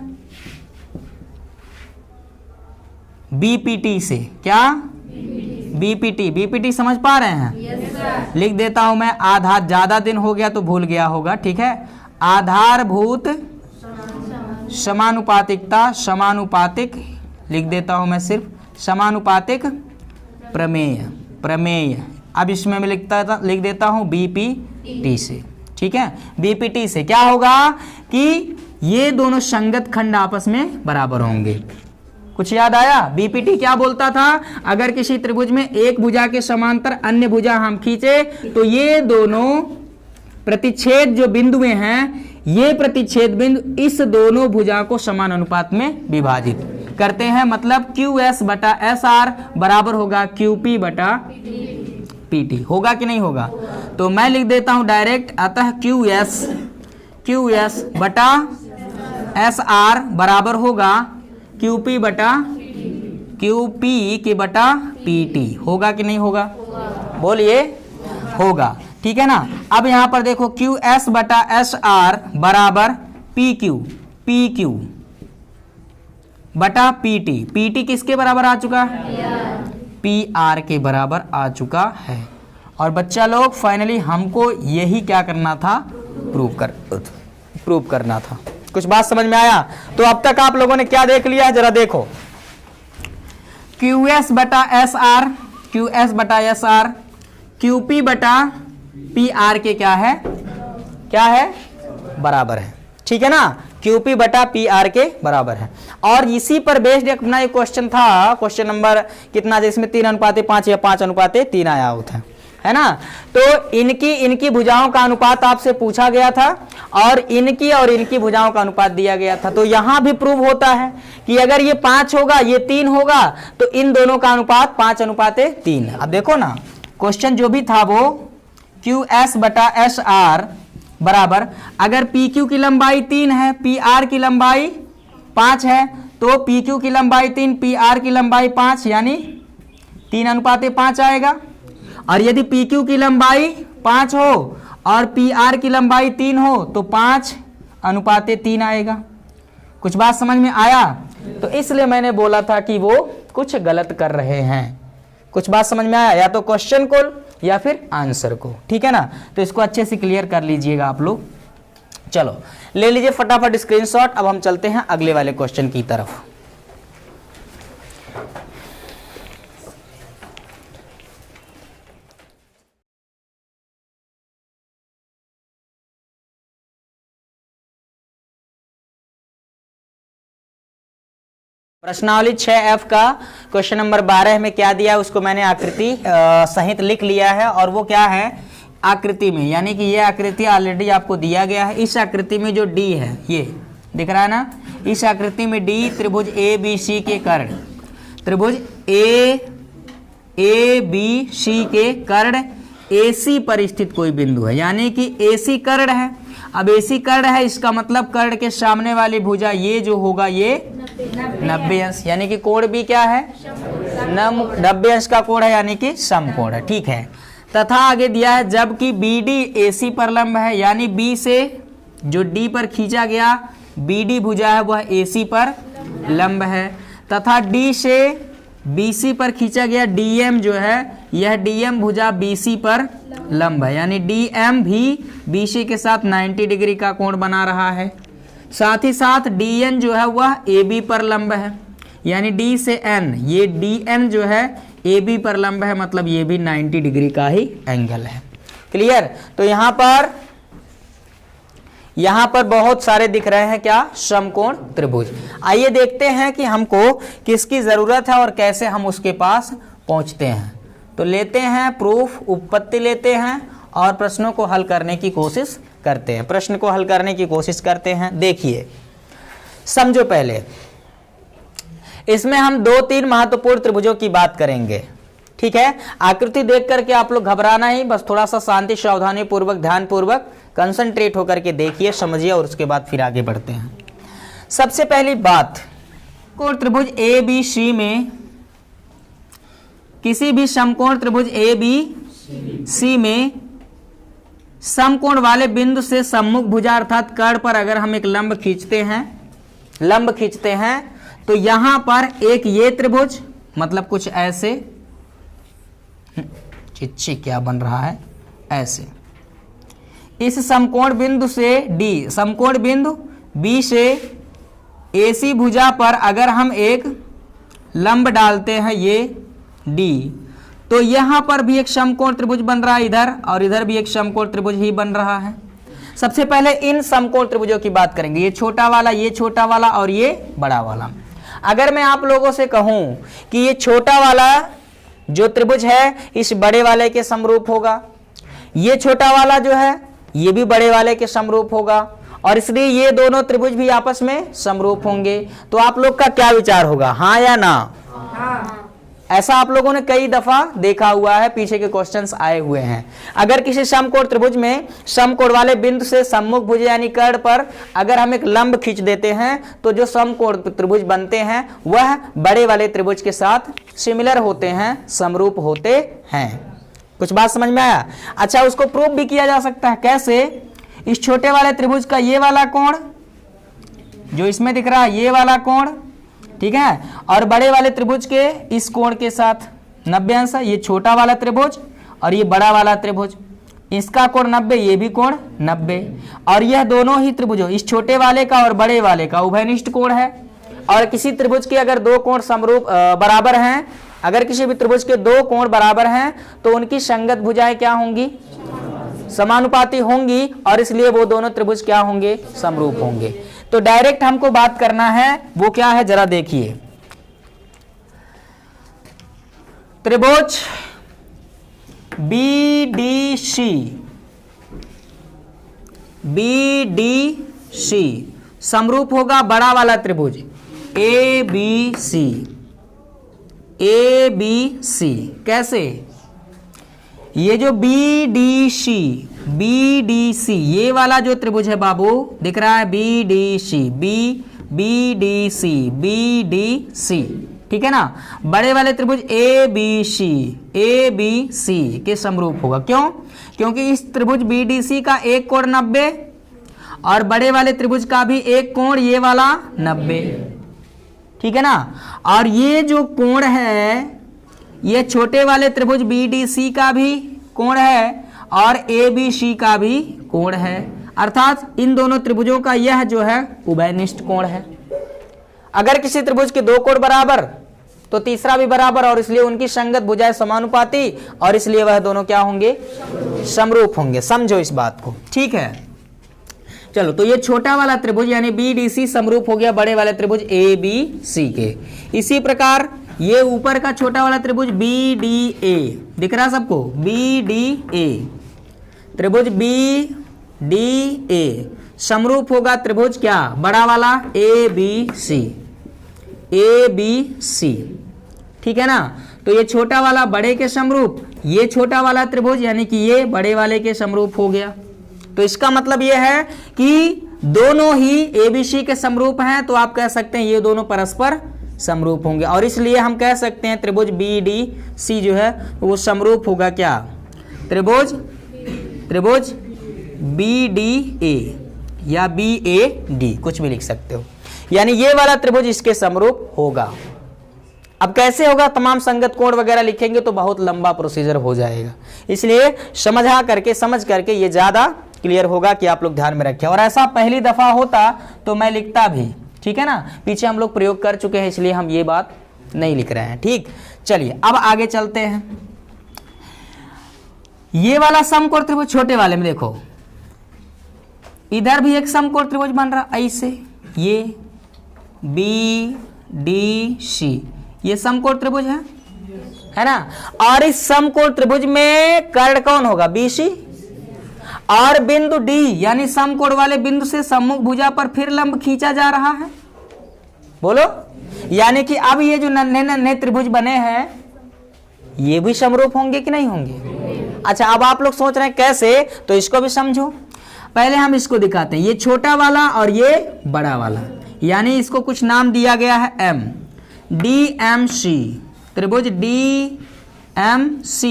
BPT से, क्या? BPT समझ पा रहे हैं? yes, लिख देता हूं मैं। आधार, ज्यादा दिन हो गया तो भूल गया होगा, ठीक है। आधारभूत समानुपातिकता, समानुपातिक लिख देता हूं मैं, सिर्फ समानुपातिक प्रमेय। अब इसमें मैं लिख देता हूं BPT से, ठीक है। BPT से क्या होगा कि ये दोनों संगत खंड आपस में बराबर होंगे। कुछ याद आया? BPT क्या बोलता था? अगर किसी त्रिभुज में एक भुजा के समांतर अन्य भुजा हम खींचे तो ये दोनों प्रतिच्छेद जो बिंदुएं हैं, ये प्रतिच्छेद बिंदु इस दोनों भुजा को समान अनुपात में विभाजित करते हैं। मतलब QS बटा SR बराबर होगा QP बटा PT। होगा कि नहीं होगा? तो मैं लिख देता हूं डायरेक्ट, अतः QS बटा SR बराबर होगा QP के बटा PT। होगा कि नहीं होगा? बोलिए। होगा, ठीक है ना। अब यहां पर देखो, QS बटा SR बराबर PQ पी क्यू बटा पी टी, पी टी किसके बराबर आ चुका है? पी आर के बराबर आ चुका है। और बच्चा लोग फाइनली हमको यही क्या करना था? प्रूव करना था। कुछ बात समझ में आया? तो अब तक आप लोगों ने क्या देख लिया है, जरा देखो। क्यू एस बटा एस आर, क्यू एस बटा एस आर, क्यू पी बटा पी आर के क्या है? क्या है? बराबर है। ठीक है ना? QP बटा PR के बराबर है। और इसी पर बेस्ड अपना एक क्वेश्चन था, क्वेश्चन नंबर कितना, जिसमें 3:5 या 5:3 आया होता है ना? तो इनकी भुजाओं का अनुपात आपसे पूछा गया था और इनकी भुजाओं का अनुपात दिया गया था। तो यहां भी प्रूव होता है कि अगर ये 5 होगा, ये 3 होगा, तो इन दोनों का अनुपात 5:3 है। अब देखो ना, क्वेश्चन जो भी था वो QS बटा SR बराबर, अगर PQ की लंबाई 3 है, PR की लंबाई 5 है, तो PQ की लंबाई 3, PR की लंबाई 5, यानी 3:5 आएगा। और यदि PQ की लंबाई 5 हो और PR की लंबाई 3 हो तो 5:3 आएगा। कुछ बात समझ में आया? तो इसलिए मैंने बोला था कि वो कुछ गलत कर रहे हैं। कुछ बात समझ में आया? या तो क्वेश्चन को या फिर आंसर को। ठीक है ना? तो इसको अच्छे से क्लियर कर लीजिएगा आप लोग। चलो ले लीजिए फटाफट स्क्रीनशॉट। अब हम चलते हैं अगले वाले क्वेश्चन की तरफ। प्रश्नावली 6F का क्वेश्चन नंबर 12 में क्या दिया है उसको मैंने आकृति सहित लिख लिया है। और वो क्या है? आकृति में, यानी कि ये आकृति ऑलरेडी आपको दिया गया है। इस आकृति में जो D है, ये दिख रहा है ना? इस आकृति में D त्रिभुज ABC के कर्ण, त्रिभुज ABC के कर्ण AC पर स्थित कोई बिंदु है, यानी कि AC कर्ण है। अब AC कर्ण है, इसका मतलब कर्ण के सामने वाली भुजा ये जो होगा ये 90 अंश, यानी कि कोण भी क्या है? 90 अंश का कोण है, यानी कि समकोण है। ठीक है। तथा आगे दिया है जबकि BD AC पर लंब है, यानी B से जो D पर खींचा गया BD भुजा है वह AC पर लंब है, तथा D से BC पर खींचा गया DM जो है यह DM भुजा BC पर लंब है, यानी DM भी BC के साथ 90 डिग्री का कोण बना रहा है। साथ ही साथ DN जो है वह AB पर लंब है, यानी D से N, ये DN जो है AB पर लंब है, मतलब ये भी 90 डिग्री का ही एंगल है। क्लियर? तो यहां पर बहुत सारे दिख रहे हैं क्या? समकोण त्रिभुज। आइए देखते हैं कि हमको किसकी जरूरत है और कैसे हम उसके पास पहुंचते हैं। तो लेते हैं प्रूफ, उत्पत्ति लेते हैं और प्रश्नों को हल करने की कोशिश करते हैं। प्रश्न को हल करने की कोशिश करते हैं। देखिए, समझो पहले इसमें हम 2-3 महत्वपूर्ण त्रिभुजों की बात करेंगे। ठीक है? आकृति देख करके आप लोग घबराना ही, बस थोड़ा सा शांति, सावधानी पूर्वक, ध्यान पूर्वक कंसंट्रेट होकर के देखिए, समझिए और उसके बाद फिर आगे बढ़ते हैं। सबसे पहली बात, कोण त्रिभुज ABC में, किसी भी समकोण त्रिभुज ABC में समकोण वाले बिंदु से सम्मुख भुजा अर्थात कर्ण पर अगर हम एक लंब खींचते हैं तो यहां पर एक ये त्रिभुज, मतलब कुछ ऐसे, चिच्ची क्या बन रहा है, ऐसे इस समकोण बिंदु से D, समकोण बिंदु B से AC भुजा पर अगर हम एक लंब डालते हैं ये D, तो यहां पर भी एक समकोण त्रिभुज बन रहा है इधर, और इधर भी एक समकोण त्रिभुज ही बन रहा है। सबसे पहले इन समकोण त्रिभुजों की बात करेंगे, ये छोटा वाला और ये बड़ा वाला। अगर मैं आप लोगों से कहूं कि ये छोटा वाला जो त्रिभुज है इस बड़े वाले के समरूप होगा, ये छोटा वाला जो है ये भी बड़े वाले के समरूप होगा, और इसलिए ये दोनों त्रिभुज भी आपस में समरूप होंगे, तो आप लोग का क्या विचार होगा? हाँ या ना? हाँ। ऐसा आप लोगों ने कई दफा देखा हुआ है, पीछे के क्वेश्चंस आए हुए हैं। अगर किसी समकोण त्रिभुज में समकोण वाले बिंदु से सम्मुख भुज यानी कर्ण पर अगर हम एक लंब खींच देते हैं तो जो समकोण त्रिभुज बनते हैं वह बड़े वाले त्रिभुज के साथ सिमिलर होते हैं, समरूप होते हैं। कुछ बात समझ में आया? अच्छा, उसको प्रूव भी किया जा सकता है। कैसे? इस छोटे वाले त्रिभुज का ये वाला कोण जो इसमें दिख रहा है ये वाला कोण, ठीक है, और बड़े वाले त्रिभुज के इस कोण के साथ 90 अंश है। ये छोटा वाला त्रिभुज और ये बड़ा वाला त्रिभुज, इसका कोण 90, ये भी कोण 90, और यह दोनों ही त्रिभुजों, इस छोटे वाले का और बड़े वाले का उभयनिष्ठ कोण है। और किसी त्रिभुज के अगर दो कोण समरूप बराबर हैं, अगर किसी भी त्रिभुज के दो कोण बराबर हैं तो उनकी संगत भुजाएं क्या होंगी? समानुपाती होंगी, और इसलिए वो दोनों त्रिभुज क्या होंगे? समरूप होंगे। तो डायरेक्ट हमको बात करना है, वो क्या है जरा देखिए। त्रिभुज BDC समरूप होगा बड़ा वाला त्रिभुज ABC। कैसे? ये जो BDC ये वाला जो त्रिभुज है बाबू, दिख रहा है BDC, ठीक है ना, बड़े वाले त्रिभुज ABC के समरूप होगा। क्यों? क्योंकि इस त्रिभुज BDC का एक कोण 90 और बड़े वाले त्रिभुज का भी एक कोण ये वाला 90, ठीक है ना। और ये जो कोण है ये छोटे वाले त्रिभुज BDC का भी कोण है और ABC का भी कोण है, अर्थात इन दोनों त्रिभुजों का यह जो है उभयनिष्ठ कोण है। अगर किसी त्रिभुज के दो कोण बराबर तो तीसरा भी बराबर, और इसलिए उनकी संगत भुजाएं समानुपाती, और इसलिए वह दोनों क्या होंगे? समरूप होंगे। समझो इस बात को, ठीक है। चलो, तो ये छोटा वाला त्रिभुज यानी BDC समरूप हो गया बड़े वाले त्रिभुज ABC के। इसी प्रकार ये ऊपर का छोटा वाला त्रिभुज BDA दिख रहा है सबको, BDA त्रिभुज BDA समरूप होगा त्रिभुज क्या? बड़ा वाला ABC, ठीक है ना। तो ये छोटा वाला बड़े के समरूप, ये छोटा वाला त्रिभुज यानी कि ये बड़े वाले के समरूप हो गया। तो इसका मतलब ये है कि दोनों ही ABC के समरूप हैं, तो आप कह सकते हैं ये दोनों परस्पर समरूप होंगे, और इसलिए हम कह सकते हैं त्रिभुज BDC जो है वो समरूप होगा क्या? त्रिभुज BDA या BAD, कुछ भी लिख सकते हो, यानी ये वाला त्रिभुज इसके समरूप होगा। अब कैसे होगा? तमाम संगत कोण वगैरह लिखेंगे तो बहुत लंबा प्रोसीजर हो जाएगा, इसलिए समझ करके ये ज्यादा क्लियर होगा कि आप लोग ध्यान में रखें। और ऐसा पहली दफा होता तो मैं लिखता भी, ठीक है ना, पीछे हम लोग प्रयोग कर चुके हैं इसलिए हम ये बात नहीं लिख रहे हैं, ठीक। चलिए अब आगे चलते हैं। ये वाला समकोण त्रिभुज छोटे वाले में देखो, इधर भी एक समकोण त्रिभुज बन रहा ऐसे, ये BDC ये समकोण त्रिभुज है ना। और इस समकोण त्रिभुज में कर्ण कौन होगा? BC, और बिंदु D यानी समकोण वाले बिंदु से सम्मुख भुजा पर फिर लंब खींचा जा रहा है। बोलो, यानी कि अब ये जो नन्हे त्रिभुज बने हैं ये भी समरूप होंगे कि नहीं होंगे? अच्छा, अब आप लोग सोच रहे हैं कैसे, तो इसको भी समझो। पहले हम इसको दिखाते हैं, ये छोटा वाला और ये बड़ा वाला, यानी इसको कुछ नाम दिया गया है M, DMC त्रिभुज DMC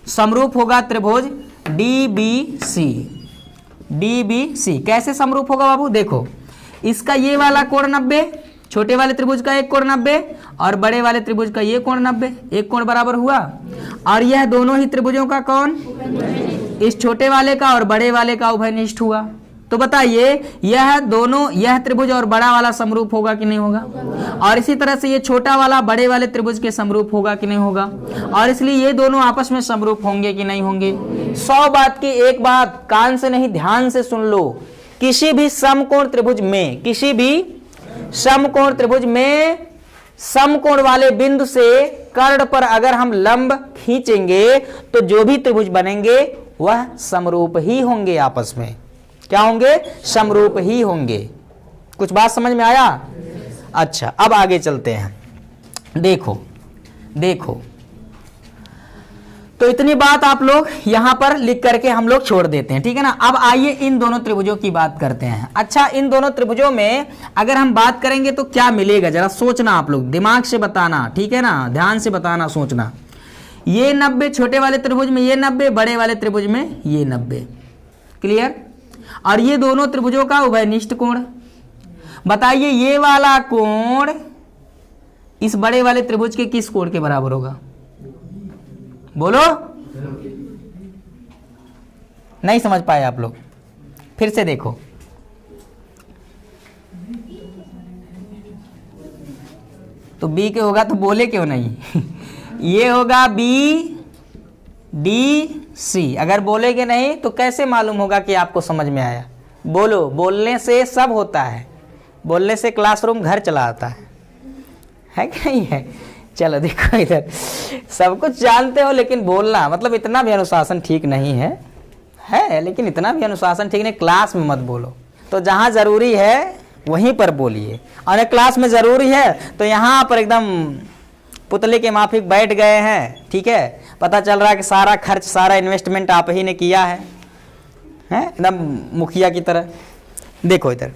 समरूप होगा त्रिभुज DBC। कैसे समरूप होगा बाबू? देखो, इसका ये वाला कोण 90, छोटे वाले त्रिभुज का एक कोण 90 और बड़े वाले त्रिभुज का ये कोण 90, एक कोण बराबर हुआ। और यह दोनों ही त्रिभुजों का कौन? इस छोटे वाले का और बड़े वाले का उभयनिष्ठ हुआ। तो बताइए यह त्रिभुज और बड़ा वाला समरूप होगा कि नहीं होगा? और इसी तरह से ये छोटा वाला बड़े वाले त्रिभुज के समरूप होगा कि नहीं होगा? और इसलिए ये दोनों आपस में समरूप होंगे कि नहीं होंगे? 100 बात की एक बात कान से नहीं ध्यान से सुन लो, किसी भी समकोण त्रिभुज में समकोण वाले बिंदु से कर्ण पर अगर हम लंब खींचेंगे तो जो भी त्रिभुज बनेंगे वह समरूप ही होंगे, आपस में क्या होंगे? समरूप ही होंगे। कुछ बात समझ में आया? अच्छा, अब आगे चलते हैं। देखो तो इतनी बात आप लोग यहां पर लिख करके हम लोग छोड़ देते हैं, ठीक है ना। अब आइए इन दोनों त्रिभुजों की बात करते हैं। अच्छा, इन दोनों त्रिभुजों में अगर हम बात करेंगे तो क्या मिलेगा, जरा सोचना, आप लोग दिमाग से बताना, ठीक है ना, ध्यान से बताना, सोचना। ये 90 छोटे वाले त्रिभुज में, ये 90 बड़े वाले त्रिभुज में, ये 90, क्लियर। और ये दोनों त्रिभुजों का उभयनिष्ठ कोण, बताइए ये वाला कोण इस बड़े वाले त्रिभुज के किस कोण के बराबर होगा? बोलो, नहीं समझ पाए आप लोग? फिर से देखो, तो बी के होगा तो बोले क्यों नहीं? ये होगा बी डी सी। अगर बोलेगे नहीं तो कैसे मालूम होगा कि आपको समझ में आया? बोलो, बोलने से सब होता है, बोलने से क्लासरूम घर चला आता है कि नहीं है? चलो देखो इधर, सब कुछ जानते हो लेकिन बोलना मतलब इतना भी अनुशासन ठीक नहीं है लेकिन इतना भी अनुशासन ठीक नहीं। क्लास में मत बोलो, तो जहाँ जरूरी है वहीं पर बोलिए, और क्लास में जरूरी है तो यहाँ पर एकदम पुतले के माफिक बैठ गए हैं, ठीक है? पता चल रहा है कि सारा खर्च, सारा इन्वेस्टमेंट आप ही ने किया है एकदम मुखिया की तरह। देखो इधर,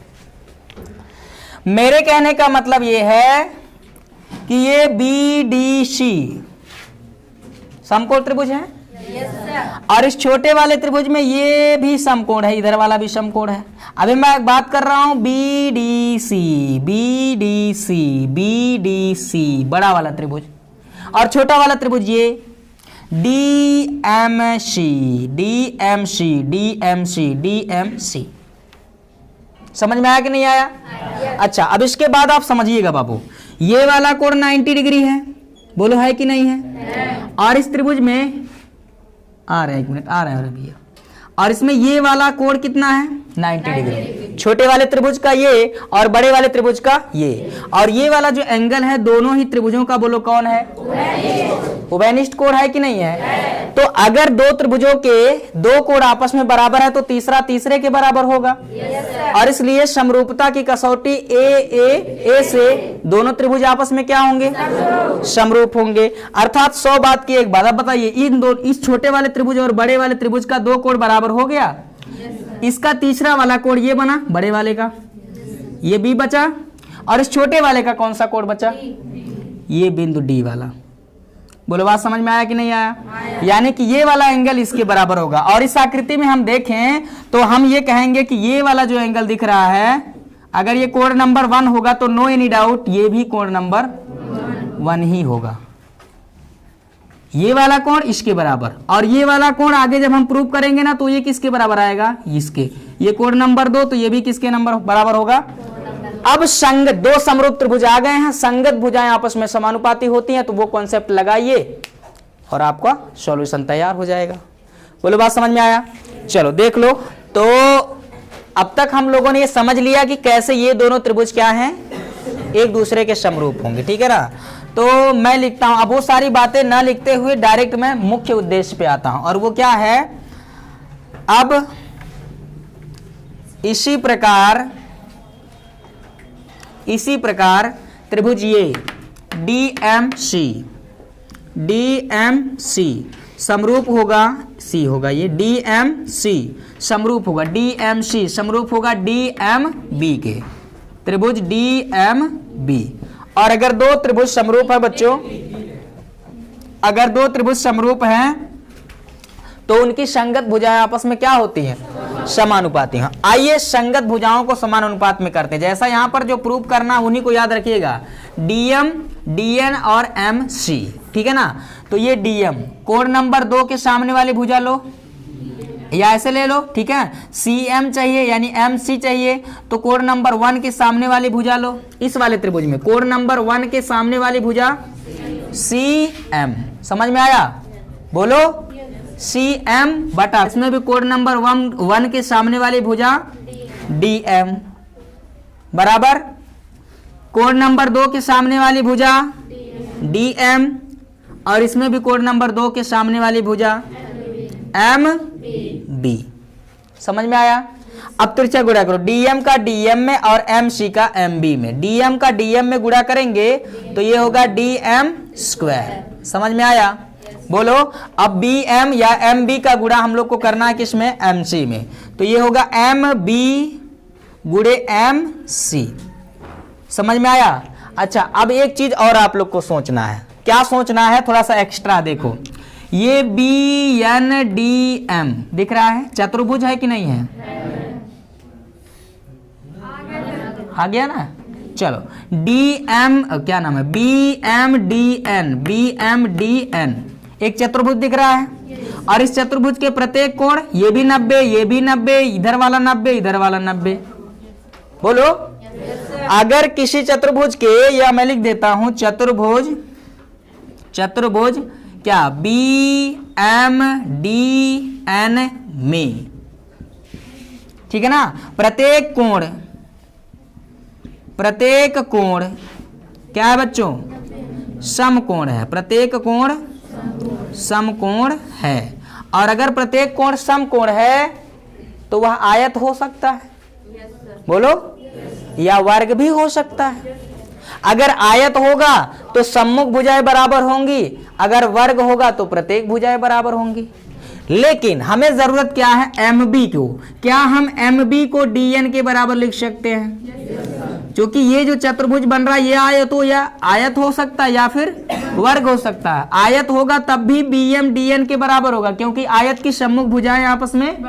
मेरे कहने का मतलब ये है कि ये बी डी सी समकोण त्रिभुज है। और इस छोटे वाले त्रिभुज में ये भी समकोण है, इधर वाला भी समकोण है। अभी मैं बात कर रहा हूं B D C, B D C, B D C, बड़ा वाला त्रिभुज, और छोटा वाला त्रिभुज ये D M C, D M C, D M C, D M C. समझ में आया कि नहीं आया? अच्छा, अब इसके बाद आप समझिएगा बाबू, ये वाला कोण 90 डिग्री है, बोलो है कि नहीं है? और इस त्रिभुज में आ रहा है, एक मिनट आ रहा है भैया, और इसमें ये वाला कोण कितना है? 90 डिग्री। छोटे वाले त्रिभुज का ये और बड़े वाले त्रिभुज का ये, और ये वाला जो एंगल है दोनों ही त्रिभुजों का बोलो कौन है? उभयनिष्ठ कोण है कि नहीं है? तो अगर दो त्रिभुजों के दो कोण आपस में बराबर है तो तीसरा तीसरे के बराबर होगा। और इसलिए समरूपता की कसौटी ए से दोनों त्रिभुज आपस में क्या होंगे? समरूप होंगे। अर्थात 100 बात की एक बात। अब बताइए, इस छोटे वाले त्रिभुज और बड़े वाले त्रिभुज का दो कोण बराबर हो गया। इसका तीसरा वाला कोण ये बना बड़े वाले का, ये बी बचा, और इस छोटे वाले का कौन सा कोण बचा? ये बिंदु डी वाला। बोलो, बात समझ में आया कि नहीं आया? यानी कि ये वाला एंगल इसके बराबर होगा। और इस आकृति में हम देखें तो हम ये कहेंगे कि ये वाला जो एंगल दिख रहा है, अगर ये कोण नंबर 1 होगा तो नो एनी डाउट ये भी कोण नंबर 1 ही होगा। ये वाला कोण इसके बराबर, और ये वाला कोण आगे जब हम प्रूव करेंगे ना तो ये किसके बराबर आएगा? इसके। ये कोण नंबर 2 तो ये भी किसके नंबर बराबर होगा? अब संगत दो समरूप त्रिभुज आ गए हैं, संगत भुजाएं आपस में समानुपाती होती हैं, तो वो कॉन्सेप्ट लगाइए और आपका सॉल्यूशन तैयार हो जाएगा। बोलो, बात समझ में आया? चलो देख लो। तो अब तक हम लोगों ने ये समझ लिया कि कैसे ये दोनों त्रिभुज क्या हैं? एक दूसरे के समरूप होंगे, ठीक है ना? तो मैं लिखता हूं, अब वो सारी बातें ना लिखते हुए डायरेक्ट मैं मुख्य उद्देश्य पे आता हूं, और वो क्या है? अब इसी प्रकार त्रिभुज ये DMC समरूप होगा, सी होगा, ये DMC समरूप होगा, DMC समरूप होगा DMB के, त्रिभुज DMB। और अगर दो त्रिभुज समरूप है बच्चों, अगर दो त्रिभुज समरूप हैं तो उनकी संगत भुजाएं आपस में क्या होती हैं? समानुपाती हैं। आइए संगत भुजाओं को समान अनुपात में करते हैं। जैसा यहां पर जो प्रूव करना उन्हीं को याद रखिएगा, DM, DN और MC, ठीक है ना? तो ये DM कोण नंबर 2 के सामने वाली भुजा लो, या ऐसे ले लो, ठीक है? CM चाहिए यानी MC चाहिए, तो कोण नंबर 1 के सामने वाली भुजा लो। इस वाले त्रिभुज में कोण नंबर 1 के सामने वाली भुजा CM। समझ में आया? बोलो, CM बटा इसमें भी कोण नंबर 1 के सामने वाली भुजा DM बराबर कोण नंबर 2 के सामने वाली भुजा DM, और इसमें भी कोण नंबर 2 के सामने वाली भुजा MB। समझ में आया? अब तिरछा गुणा करो, DM का DM में और MC का MB में। DM का DM में गुणा करेंगे तो ये होगा DM स्क्वायर। समझ में आया? बोलो, अब BM या MB का गुणा हम लोग को करना है किसमें? MC में, तो ये होगा MB गुणे MC। समझ में आया? अच्छा, अब एक चीज और आप लोग को सोचना है। क्या सोचना है? थोड़ा सा एक्स्ट्रा देखो, ये BNDM दिख रहा है, चतुर्भुज है कि नहीं है? आ गया ना। चलो DM क्या नाम है, BMDN एक चतुर्भुज दिख रहा है और इस चतुर्भुज के प्रत्येक कोण ये भी 90, ये भी 90, इधर वाला 90, इधर वाला 90। बोलो अगर किसी चतुर्भुज के, या मैं लिख देता हूं चतुर्भुज क्या BMDN में, ठीक है ना, प्रत्येक कोण क्या है बच्चों, समकोण है। प्रत्येक कोण समकोण है और अगर प्रत्येक कोण समकोण है तो वह आयत हो सकता है, बोलो, या वर्ग भी हो सकता है। अगर आयत होगा तो सम्मुख भुजाएं बराबर होंगी, अगर वर्ग होगा तो प्रत्येक भुजाएं बराबर होंगी। लेकिन हमें जरूरत क्या है, MB को। क्या हम MB को DN के बराबर लिख सकते हैं? क्योंकि ये जो चतुर्भुज बन रहा है ये आयत हो सकता है या फिर वर्ग हो सकता है। आयत होगा तब भी BM DN के बराबर होगा क्योंकि आयत की सम्मुख भुजाएं आपस में,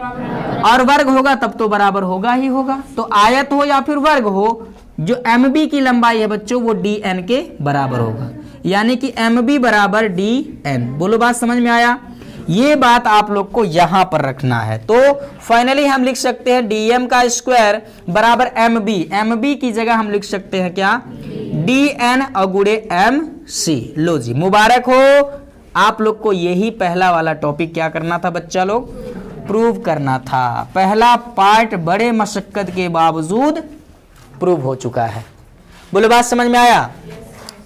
और वर्ग होगा तब तो बराबर होगा ही होगा। तो आयत हो या फिर वर्ग हो, जो MB की लंबाई है बच्चों वो DN के बराबर होगा, यानी कि MB बराबर DN। बोलो बात समझ में आया? ये बात आप लोग को यहां पर रखना है। तो फाइनली हम लिख सकते हैं DM का स्क्वायर बराबर MB की जगह हम लिख सकते हैं क्या, DN और गुणे MC। लो जी, मुबारक हो आप लोग को। यही पहला वाला टॉपिक क्या करना था बच्चा लोग, प्रूव करना था। पहला पार्ट बड़े मशक्कत के बावजूद प्रूव हो चुका है। बोलो बात समझ में आया?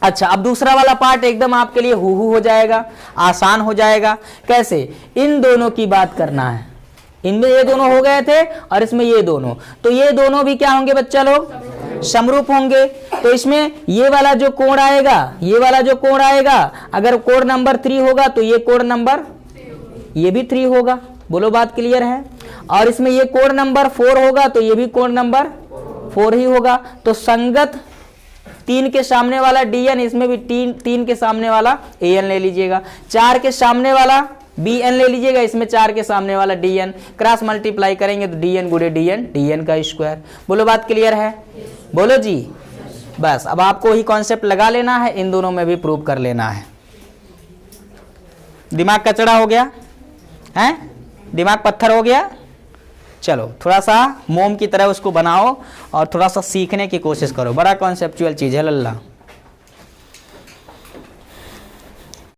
अच्छा, अब दूसरा वाला पार्ट एकदम आपके लिए हु हो जाएगा, आसान हो जाएगा। कैसे? इन दोनों की बात करना है। इनमें ये दोनों हो गए थे और इसमें ये दोनों, तो ये दोनों भी क्या होंगे बच्चा लोग, समरूप होंगे। तो इसमें ये वाला जो कोण आएगा, अगर कोण नंबर 3 होगा तो ये कोण नंबर, ये भी 3 होगा। बोलो बात क्लियर है? और इसमें ये कोण नंबर 4 होगा तो ये भी कोण नंबर 4 ही होगा। तो संगत 3 के सामने वाला DN, इसमें भी 3 के सामने वाला AN ले लीजिएगा, 4 के सामने वाला BN ले लीजिएगा, इसमें 4 के सामने वाला DN, क्रॉस मल्टीप्लाई करेंगे तो DN गुणे DN का स्क्वायर। बोलो बात क्लियर है? बोलो जी। बस अब आपको ही कॉन्सेप्ट लगा लेना है, इन दोनों में भी प्रूव कर लेना है। दिमाग कचड़ा हो गया है, दिमाग पत्थर हो गया। चलो थोड़ा सा मोम की तरह उसको बनाओ और थोड़ा सा सीखने की कोशिश करो। बड़ा कॉन्सेप्चुअल चीज है लल्ला।